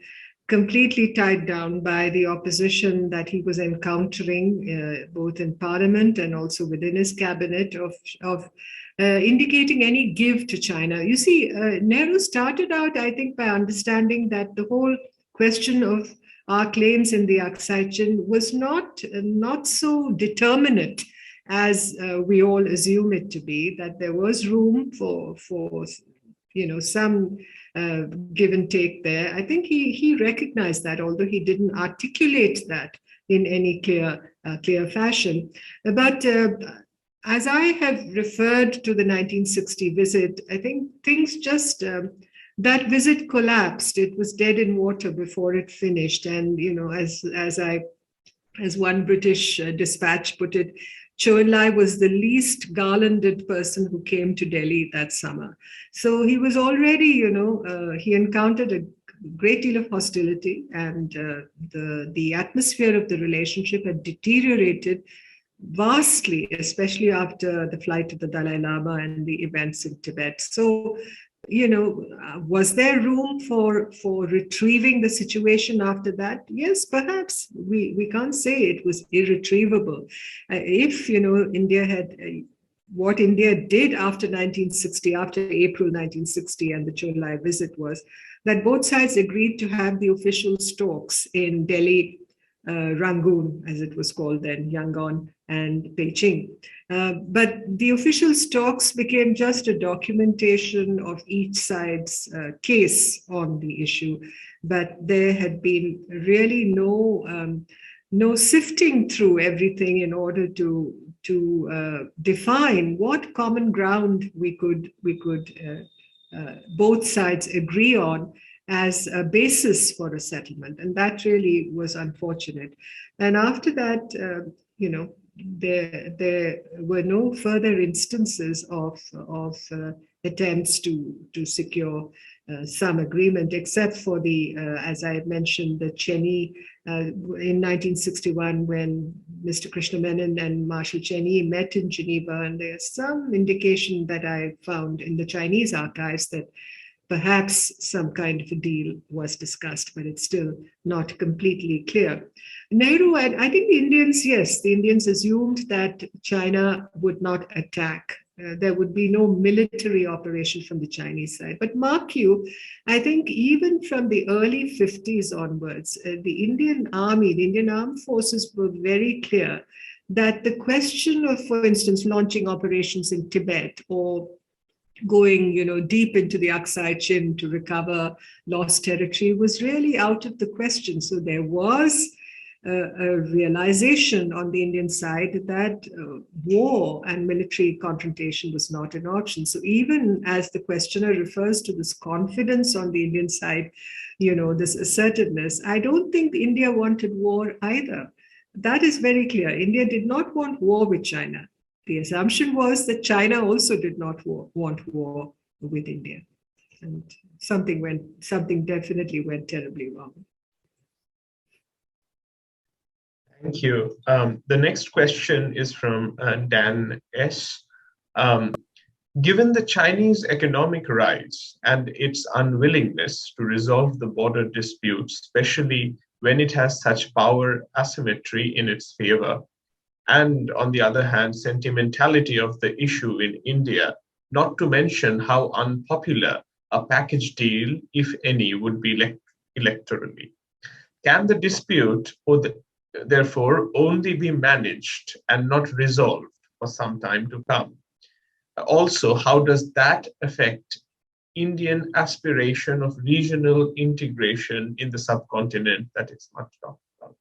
completely tied down by the opposition that he was encountering, both in Parliament and also within his cabinet, of indicating any give to China. You see, Nehru started out, I think, by understanding that the whole question of our claims in the Aksai Chin was not so determinate as we all assume it to be, that there was room for some give and take there. I think he recognized that, although he didn't articulate that in any clear fashion. But as I have referred to the 1960 visit, I think things just that visit collapsed. It was dead in water before it finished. And as one British dispatch put it, Zhou Enlai was the least garlanded person who came to Delhi that summer. So he was already, he encountered a great deal of hostility, and the atmosphere of the relationship had deteriorated vastly, especially after the flight of the Dalai Lama and the events in Tibet. So, was there room for retrieving the situation after that? Yes, perhaps. We can't say it was irretrievable. If, India had, what India did after 1960, after April 1960 and the Zhou Enlai visit, was that both sides agreed to have the official talks in Delhi Rangoon, as it was called then, Yangon and Beijing. But the official talks became just a documentation of each side's case on the issue. But there had been really no sifting through everything in order to define what common ground we could both sides agree on as a basis for a settlement. And that really was unfortunate. And after that, there were no further instances of attempts to secure some agreement, except for the, as I mentioned, the Cheney in 1961, when Mr. Krishna Menon and Marshal Cheney met in Geneva. And there's some indication that I found in the Chinese archives that perhaps some kind of a deal was discussed, but it's still not completely clear. Nehru, I think the Indians, yes, the Indians assumed that China would not attack. There would be no military operation from the Chinese side. But mark you, I think even from the early 50s onwards, the Indian Army, the Indian Armed Forces were very clear that the question of, for instance, launching operations in Tibet or going, deep into the Aksai Chin to recover lost territory was really out of the question. So there was a realization on the Indian side that war and military confrontation was not an option. So even as the questioner refers to this confidence on the Indian side, this assertiveness, I don't think India wanted war either. That is very clear. India did not want war with China. The assumption was that China also did not want war with India. And something definitely went terribly wrong. Thank you. The next question is from Dan S. Given the Chinese economic rise and its unwillingness to resolve the border disputes, especially when it has such power asymmetry in its favor, and on the other hand, sentimentality of the issue in India, not to mention how unpopular a package deal, if any, would be electorally. Can the dispute, therefore, only be managed and not resolved for some time to come? Also, how does that affect Indian aspiration of regional integration in the subcontinent that is much talked about?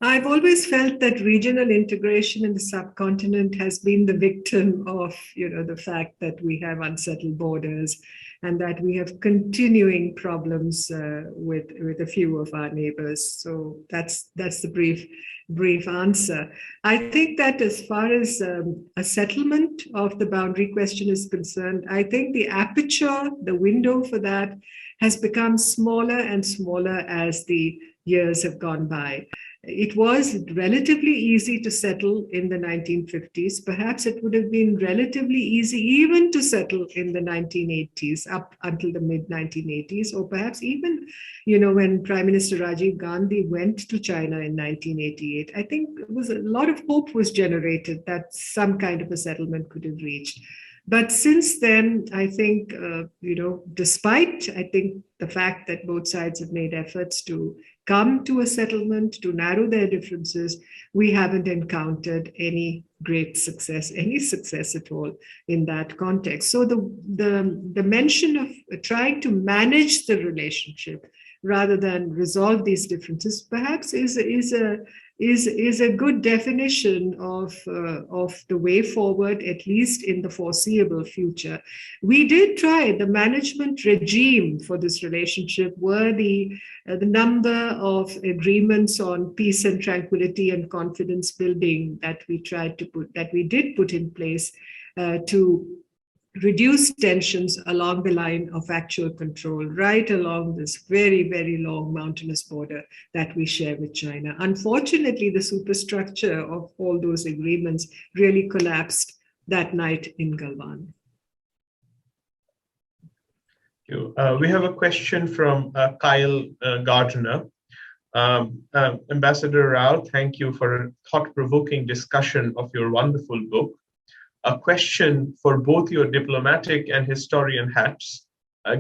I've always felt that regional integration in the subcontinent has been the victim of, the fact that we have unsettled borders and that we have continuing problems with a few of our neighbors. So that's the brief answer. I think that as far as a settlement of the boundary question is concerned, I think the aperture, the window for that has become smaller and smaller as the years have gone by. It was relatively easy to settle in the 1950s. Perhaps it would have been relatively easy even to settle in the 1980s, up until the mid-1980s, or perhaps even, when Prime Minister Rajiv Gandhi went to China in 1988. I think a lot of hope was generated that some kind of a settlement could have reached. But since then, I think, despite, I think, the fact that both sides have made efforts to come to a settlement, to narrow their differences, we haven't encountered any great success, any success at all in that context. So the mention of trying to manage the relationship rather than resolve these differences perhaps is a good definition of the way forward, at least in the foreseeable future. We did try. The management regime for this relationship were the number of agreements on peace and tranquility and confidence building that we did put in place to reduce tensions along the line of actual control, right along this very, very long mountainous border that we share with China. Unfortunately, the superstructure of all those agreements really collapsed that night in Galwan. We have a question from Kyle Gardiner. Ambassador Rao, thank you for a thought-provoking discussion of your wonderful book. A question for both your diplomatic and historian hats.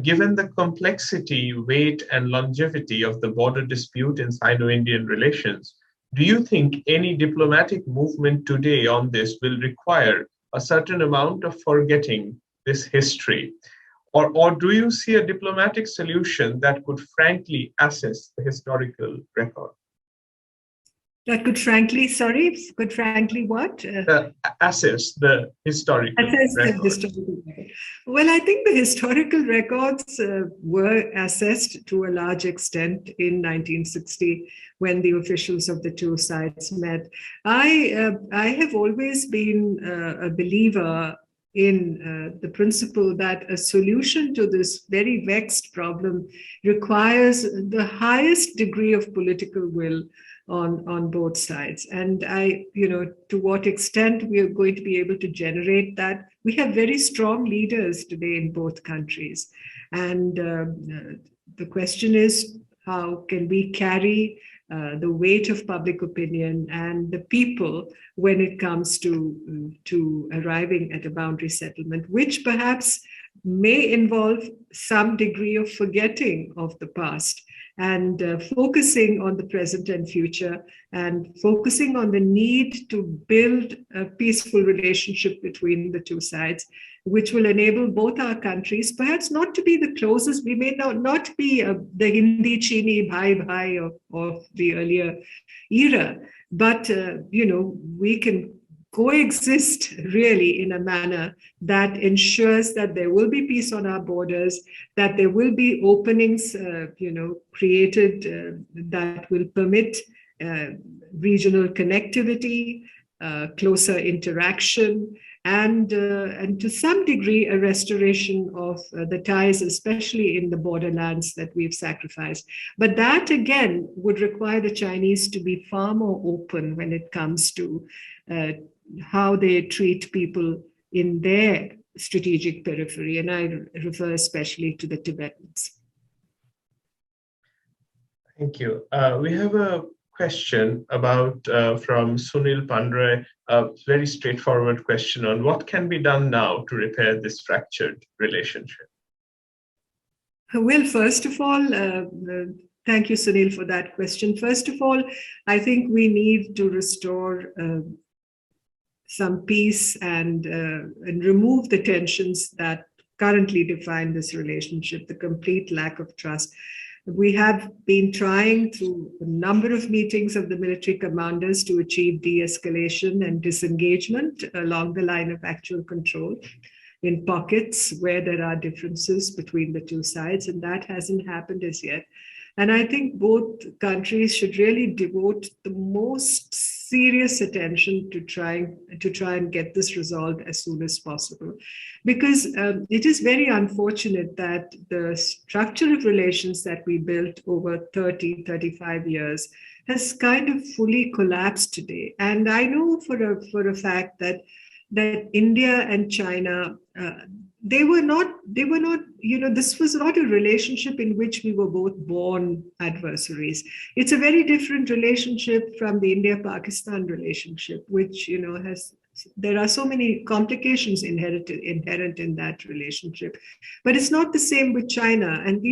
Given the complexity, weight, and longevity of the border dispute in Sino-Indian relations, do you think any diplomatic movement today on this will require a certain amount of forgetting this history? Or do you see a diplomatic solution that could frankly assess the historical record? That could frankly what? Assess the historical record. Well, I think the historical records were assessed to a large extent in 1960 when the officials of the two sides met. I have always been a believer in the principle that a solution to this very vexed problem requires the highest degree of political will on both sides. And to what extent we are going to be able to generate that. We have very strong leaders today in both countries. And the question is, how can we carry the weight of public opinion and the people when it comes to arriving at a boundary settlement, which perhaps may involve some degree of forgetting of the past and focusing on the present and future, and focusing on the need to build a peaceful relationship between the two sides, which will enable both our countries, perhaps not to be the closest, we may not be the Hindi Chini bhai of the earlier era, but we can coexist really in a manner that ensures that there will be peace on our borders, that there will be openings, created that will permit regional connectivity, closer interaction, and to some degree a restoration of the ties, especially in the borderlands that we've sacrificed. But that again would require the Chinese to be far more open when it comes to how they treat people in their strategic periphery, and I refer especially to the Tibetans. Thank you. We have a question about from Sunil Pandre, a very straightforward question on what can be done now to repair this fractured relationship. Well, first of all, thank you, Sunil, for that question. First of all, I think we need to restore some peace and remove the tensions that currently define this relationship, the complete lack of trust. We have been trying through a number of meetings of the military commanders to achieve de-escalation and disengagement along the line of actual control in pockets where there are differences between the two sides, and that hasn't happened as yet. And I think both countries should really devote the most serious attention to try and get this resolved as soon as possible. Because it is very unfortunate that the structure of relations that we built over 30, 35 years has kind of fully collapsed today. And I know for a fact that India and China, they were not, this was not a relationship in which we were both born adversaries. It's a very different relationship from the India-Pakistan relationship, which, there are so many complications inherent in that relationship. But it's not the same with China. And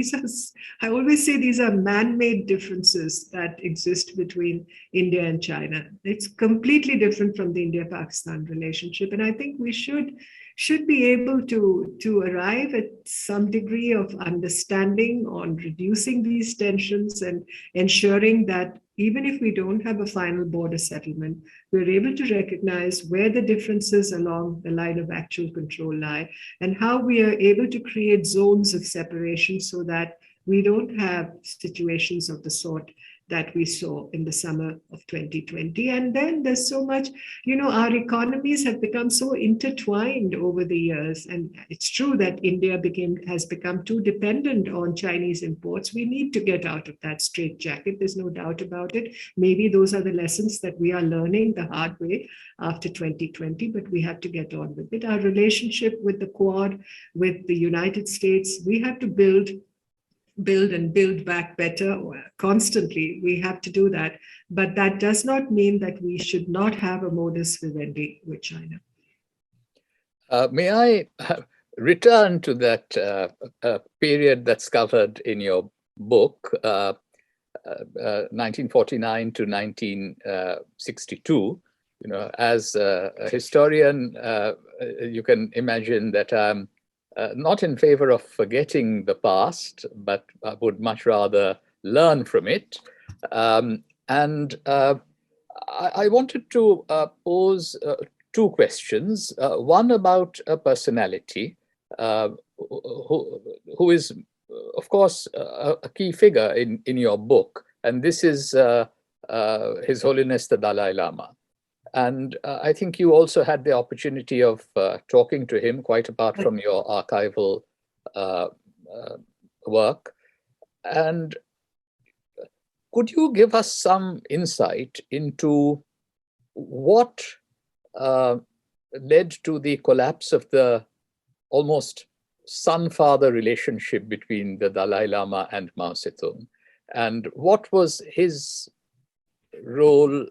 I always say these are man-made differences that exist between India and China. It's completely different from the India-Pakistan relationship. And I think we should be able to arrive at some degree of understanding on reducing these tensions and ensuring that even if we don't have a final border settlement, we're able to recognize where the differences along the line of actual control lie and how we are able to create zones of separation so that we don't have situations of the sort that we saw in the summer of 2020. And then there's so much, our economies have become so intertwined over the years. And it's true that India has become too dependent on Chinese imports. We need to get out of that straitjacket. There's no doubt about it. Maybe those are the lessons that we are learning the hard way after 2020, but we have to get on with it. Our relationship with the Quad, with the United States, we have to build back better constantly. We have to do that. But that does not mean that we should not have a modus vivendi with China. May I return to that period that's covered in your book, 1949 to 1962. As a historian, you can imagine that I'm not in favor of forgetting the past, but I would much rather learn from it. And I wanted to pose two questions. One about a personality who is, of course, a key figure in your book, and this is His Holiness the Dalai Lama. And I think you also had the opportunity of talking to him, quite apart from your archival work. And could you give us some insight into what led to the collapse of the almost son-father relationship between the Dalai Lama and Mao Zedong? And what was his role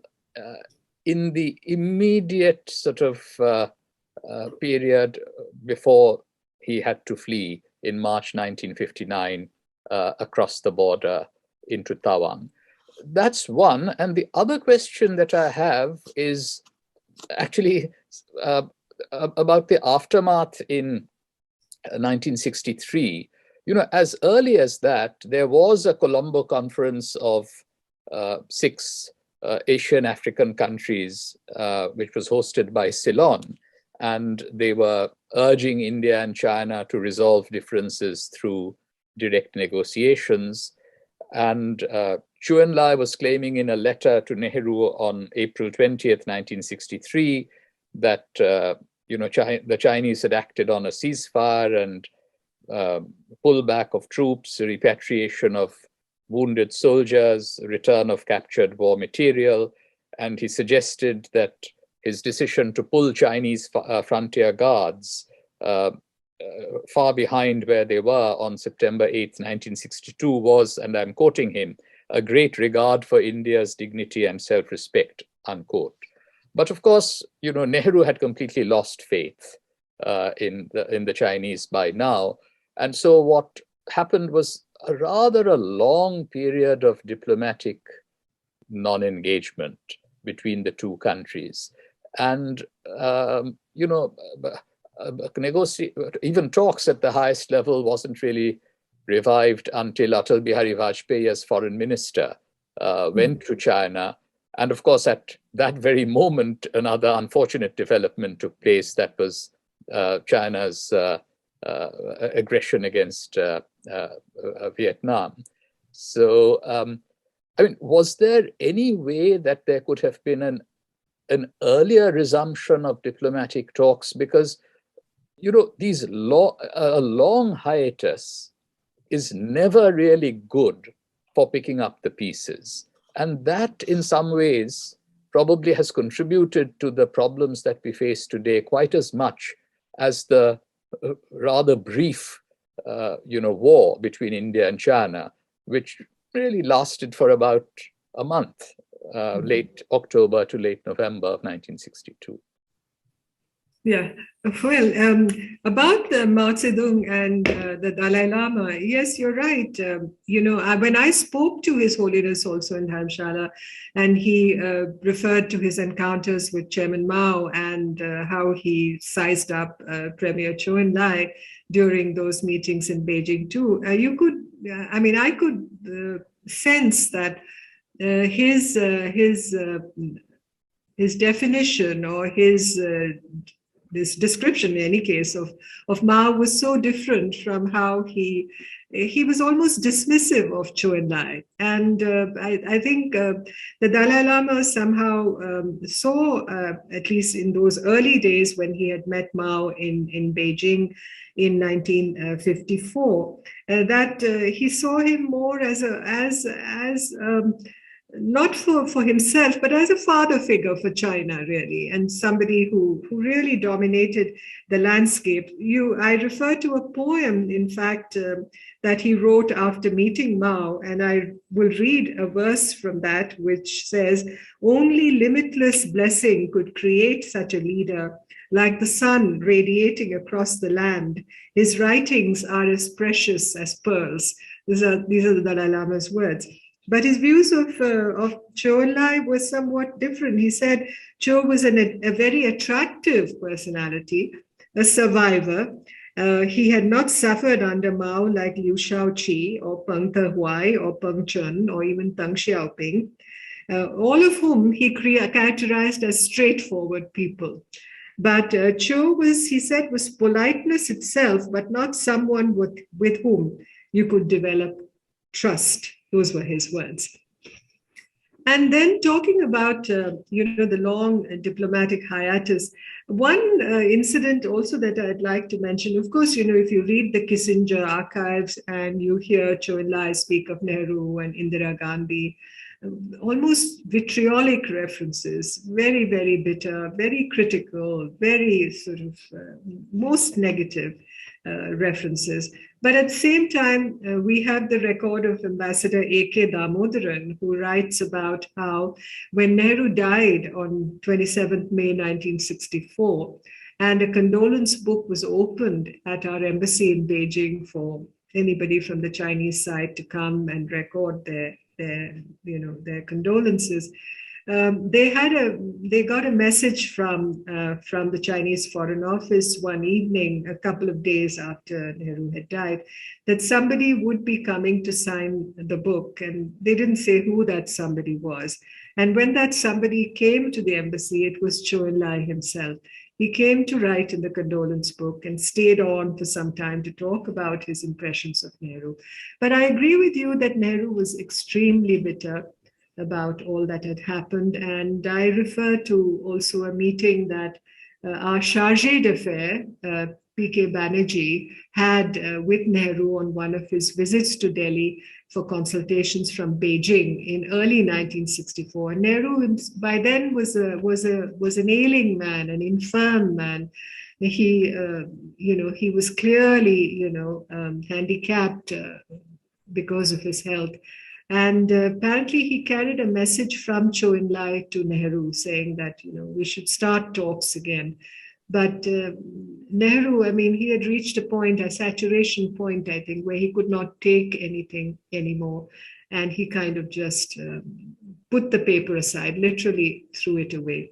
in the immediate sort of period before he had to flee in March 1959 across the border into Tawang? That's one. And the other question that I have is actually about the aftermath in 1963. As early as that, there was a Colombo conference of 6 Asian African countries, which was hosted by Ceylon. And they were urging India and China to resolve differences through direct negotiations. And Chou En-lai was claiming in a letter to Nehru on April 20th, 1963, that the Chinese had acted on a ceasefire and pullback of troops, repatriation of wounded soldiers, return of captured war material. And he suggested that his decision to pull Chinese frontier guards far behind where they were on September 8th, 1962 was, and I'm quoting him, a great regard for India's dignity and self-respect, unquote. But of course, Nehru had completely lost faith in the Chinese by now. And so what happened was a long period of diplomatic non-engagement between the two countries. And, even talks at the highest level wasn't really revived until Atal Bihari Vajpayee, as foreign minister, went to China. And of course, at that very moment, another unfortunate development took place. That was China's aggression against Vietnam. So, was there any way that there could have been an earlier resumption of diplomatic talks? Because, a long hiatus is never really good for picking up the pieces. And that, in some ways, probably has contributed to the problems that we face today quite as much as the rather brief, war between India and China, which really lasted for about a month, late October to late November of 1962. Yeah, well, about the Mao Zedong and the Dalai Lama, yes, you're right. When I spoke to His Holiness also in Dharamshala, and he referred to his encounters with Chairman Mao and how he sized up Premier Chou En-lai during those meetings in Beijing too, I could sense that his definition or this description, in any case, of Mao was so different from how he was almost dismissive of Chou En-lai. And I think the Dalai Lama somehow saw, at least in those early days when he had met Mao in Beijing in 1954, that he saw him more as not for himself, but as a father figure for China, really, and somebody who really dominated the landscape. I refer to a poem, in fact, that he wrote after meeting Mao, and I will read a verse from that, which says, "Only limitless blessing could create such a leader, like the sun radiating across the land. His writings are as precious as pearls." These are the Dalai Lama's words. But his views of Zhou Enlai were somewhat different. He said Zhou was a very attractive personality, a survivor. He had not suffered under Mao like Liu Shaoqi or Peng Dehuai or Peng Chun or even Deng Xiaoping, all of whom he characterized as straightforward people. But Zhou he said, was politeness itself, but not someone with whom you could develop trust. Those were his words. And then talking about, the long diplomatic hiatus, one incident also that I'd like to mention, of course, if you read the Kissinger archives and you hear Zhou Enlai speak of Nehru and Indira Gandhi, almost vitriolic references, very, very bitter, very critical, very sort of most negative references. But at the same time, we have the record of Ambassador A.K. Damodaran, who writes about how when Nehru died on 27th May 1964, and a condolence book was opened at our embassy in Beijing for anybody from the Chinese side to come and record their condolences. They got a message from the Chinese Foreign Office one evening, a couple of days after Nehru had died, that somebody would be coming to sign the book, and they didn't say who that somebody was. And when that somebody came to the embassy, it was Zhou Enlai himself. He came to write in the condolence book and stayed on for some time to talk about his impressions of Nehru. But I agree with you that Nehru was extremely bitter about all that had happened. And I refer to also a meeting that our chargé d'affaires, P.K. Banerjee, had with Nehru on one of his visits to Delhi for consultations from Beijing in early 1964. Nehru by then was an ailing man, an infirm man. He was clearly handicapped because of his health. And apparently he carried a message from Zhou Enlai to Nehru saying that, we should start talks again. But Nehru, he had reached a saturation point, I think, where he could not take anything anymore. And he kind of just put the paper aside, literally threw it away.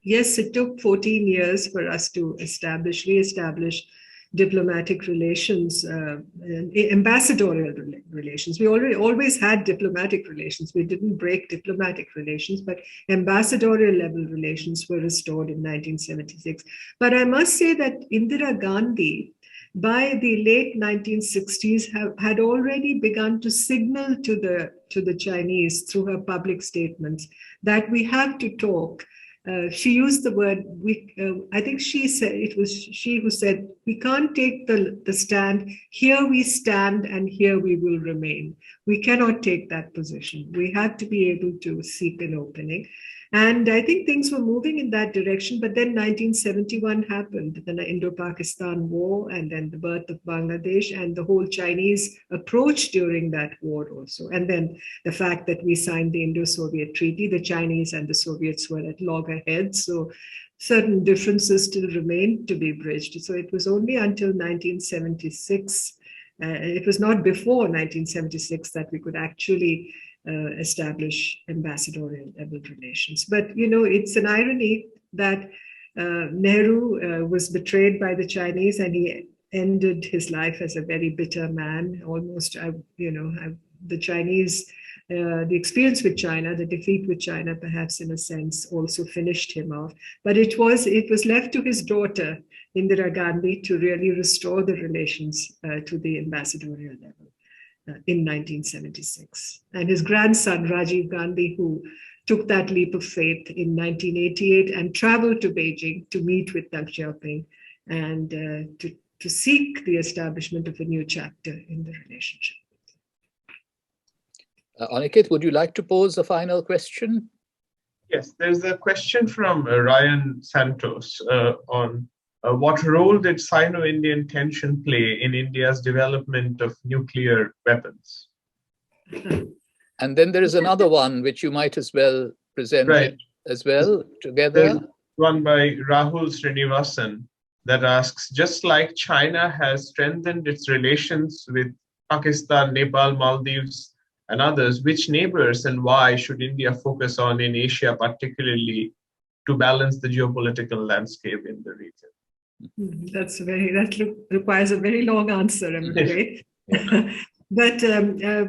Yes, it took 14 years for us to reestablish diplomatic relations, ambassadorial relations. We always had diplomatic relations. We didn't break diplomatic relations, but ambassadorial level relations were restored in 1976. But I must say that Indira Gandhi, by the late 1960s, had already begun to signal to the Chinese through her public statements that we have to talk. She used the word, I think she said, it was she who said, we can't take the stand. Here we stand and here we will remain. We cannot take that position. We have to be able to seek an opening. And I think things were moving in that direction. But then 1971 happened, the Indo-Pakistan War, and then the birth of Bangladesh and the whole Chinese approach during that war also. And then the fact that we signed the Indo-Soviet Treaty, the Chinese and the Soviets were at loggerheads. So certain differences still remained to be bridged. So it was only until 1976, it was not before 1976 that we could actually establish ambassadorial level relations. But, it's an irony that Nehru was betrayed by the Chinese and he ended his life as a very bitter man. Almost, the Chinese, the experience with China, the defeat with China, perhaps in a sense, also finished him off. But it was left to his daughter, Indira Gandhi, to really restore the relations to the ambassadorial level. In 1976. And his grandson, Rajiv Gandhi, who took that leap of faith in 1988 and traveled to Beijing to meet with Deng Xiaoping and to seek the establishment of a new chapter in the relationship. Aniket, would you like to pose a final question? Yes, there's a question from Ryan Santos on what role did Sino-Indian tension play in India's development of nuclear weapons? And then there is another one which you might as well present Right. as well together. There's one by Rahul Srinivasan that asks, just like China has strengthened its relations with Pakistan, Nepal, Maldives, and others, which neighbors and why should India focus on in Asia, particularly to balance the geopolitical landscape in the region? That requires a very long answer, I'm afraid. But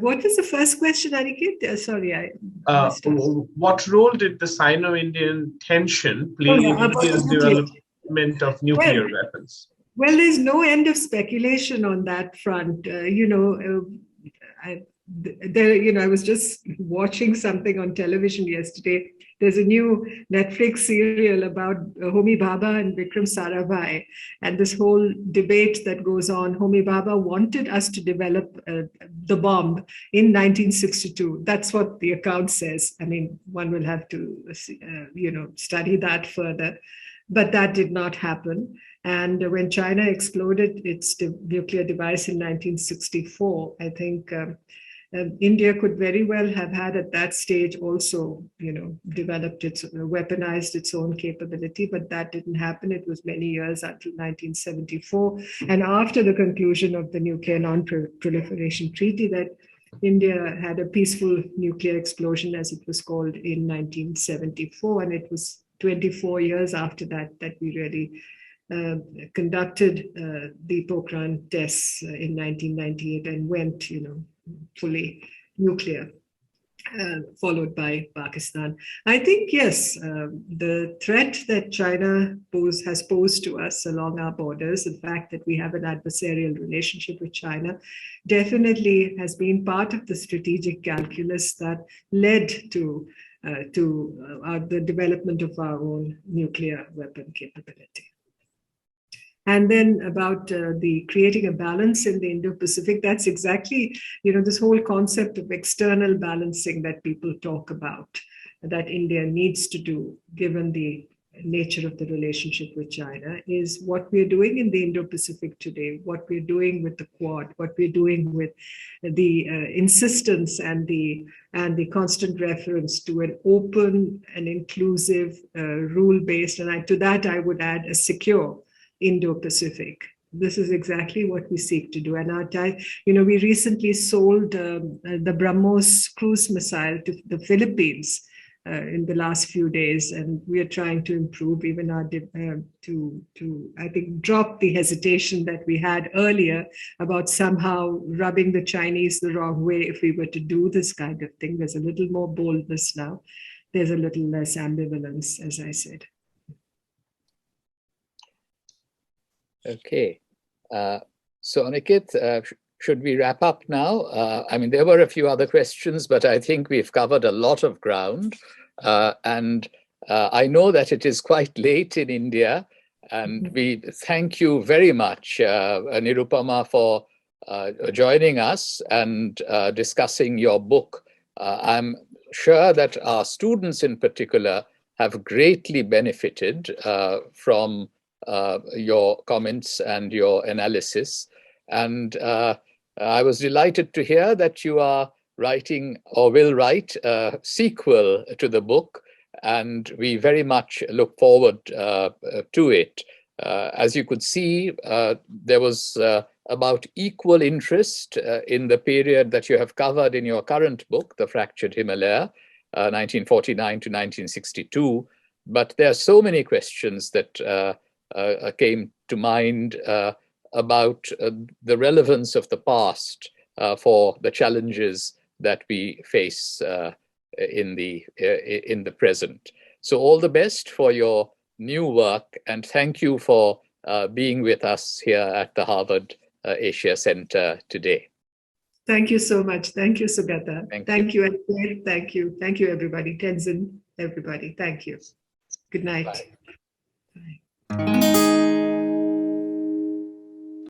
what was the first question, Aniket? Sorry, I missed it. What role did the Sino-Indian tension play in India's development of nuclear weapons? Well, there's no end of speculation on that front. I was just watching something on television yesterday. There's a new Netflix serial about Homi Bhabha and Vikram Sarabhai, and this whole debate that goes on. Homi Bhabha wanted us to develop the bomb in 1962. That's what the account says. I mean, one will have to, study that further, but that did not happen. And when China exploded its nuclear device in 1964, I think India could very well have had at that stage also, developed weaponized its own capability, but that didn't happen. It was many years until 1974. And after the conclusion of the Nuclear Non-Proliferation Treaty that India had a peaceful nuclear explosion, as it was called, in 1974. And it was 24 years after that we really conducted the Pokhran tests in 1998 and went, fully nuclear, followed by Pakistan. I think, yes, the threat that China has posed to us along our borders, the fact that we have an adversarial relationship with China, definitely has been part of the strategic calculus that led to the development of our own nuclear weapon capability. And then about the creating a balance in the Indo-Pacific, that's exactly, this whole concept of external balancing that people talk about, that India needs to do, given the nature of the relationship with China, is what we're doing in the Indo-Pacific today, what we're doing with the Quad, what we're doing with the insistence and the constant reference to an open and inclusive, rule-based, and to that I would add a secure Indo-Pacific. This is exactly what we seek to do. And we recently sold the BrahMos cruise missile to the Philippines in the last few days, and we are trying to improve even our I think drop the hesitation that we had earlier about somehow rubbing the Chinese the wrong way if we were to do this kind of thing. There's a little more boldness now. There's a little less ambivalence, as I said. Okay. So Aniket, should we wrap up now? I mean, there were a few other questions, but I think we've covered a lot of ground. And I know that it is quite late in India, and we thank you very much, Nirupama, for joining us and discussing your book. I'm sure that our students in particular have greatly benefited from your comments and your analysis. And I was delighted to hear that you are writing or will write a sequel to the book, and we very much look forward to it. As you could see, there was about equal interest in the period that you have covered in your current book, The Fractured Himalaya, 1949 to 1962. But there are so many questions that came to mind about the relevance of the past for the challenges that we face in the present. So all the best for your new work, and thank you for being with us here at the Harvard Asia Center today. Thank you so much. Thank you, Sugata. Thank you. Thank you. Thank you, everybody. Tenzin, everybody. Thank you. Good night. Bye. Bye.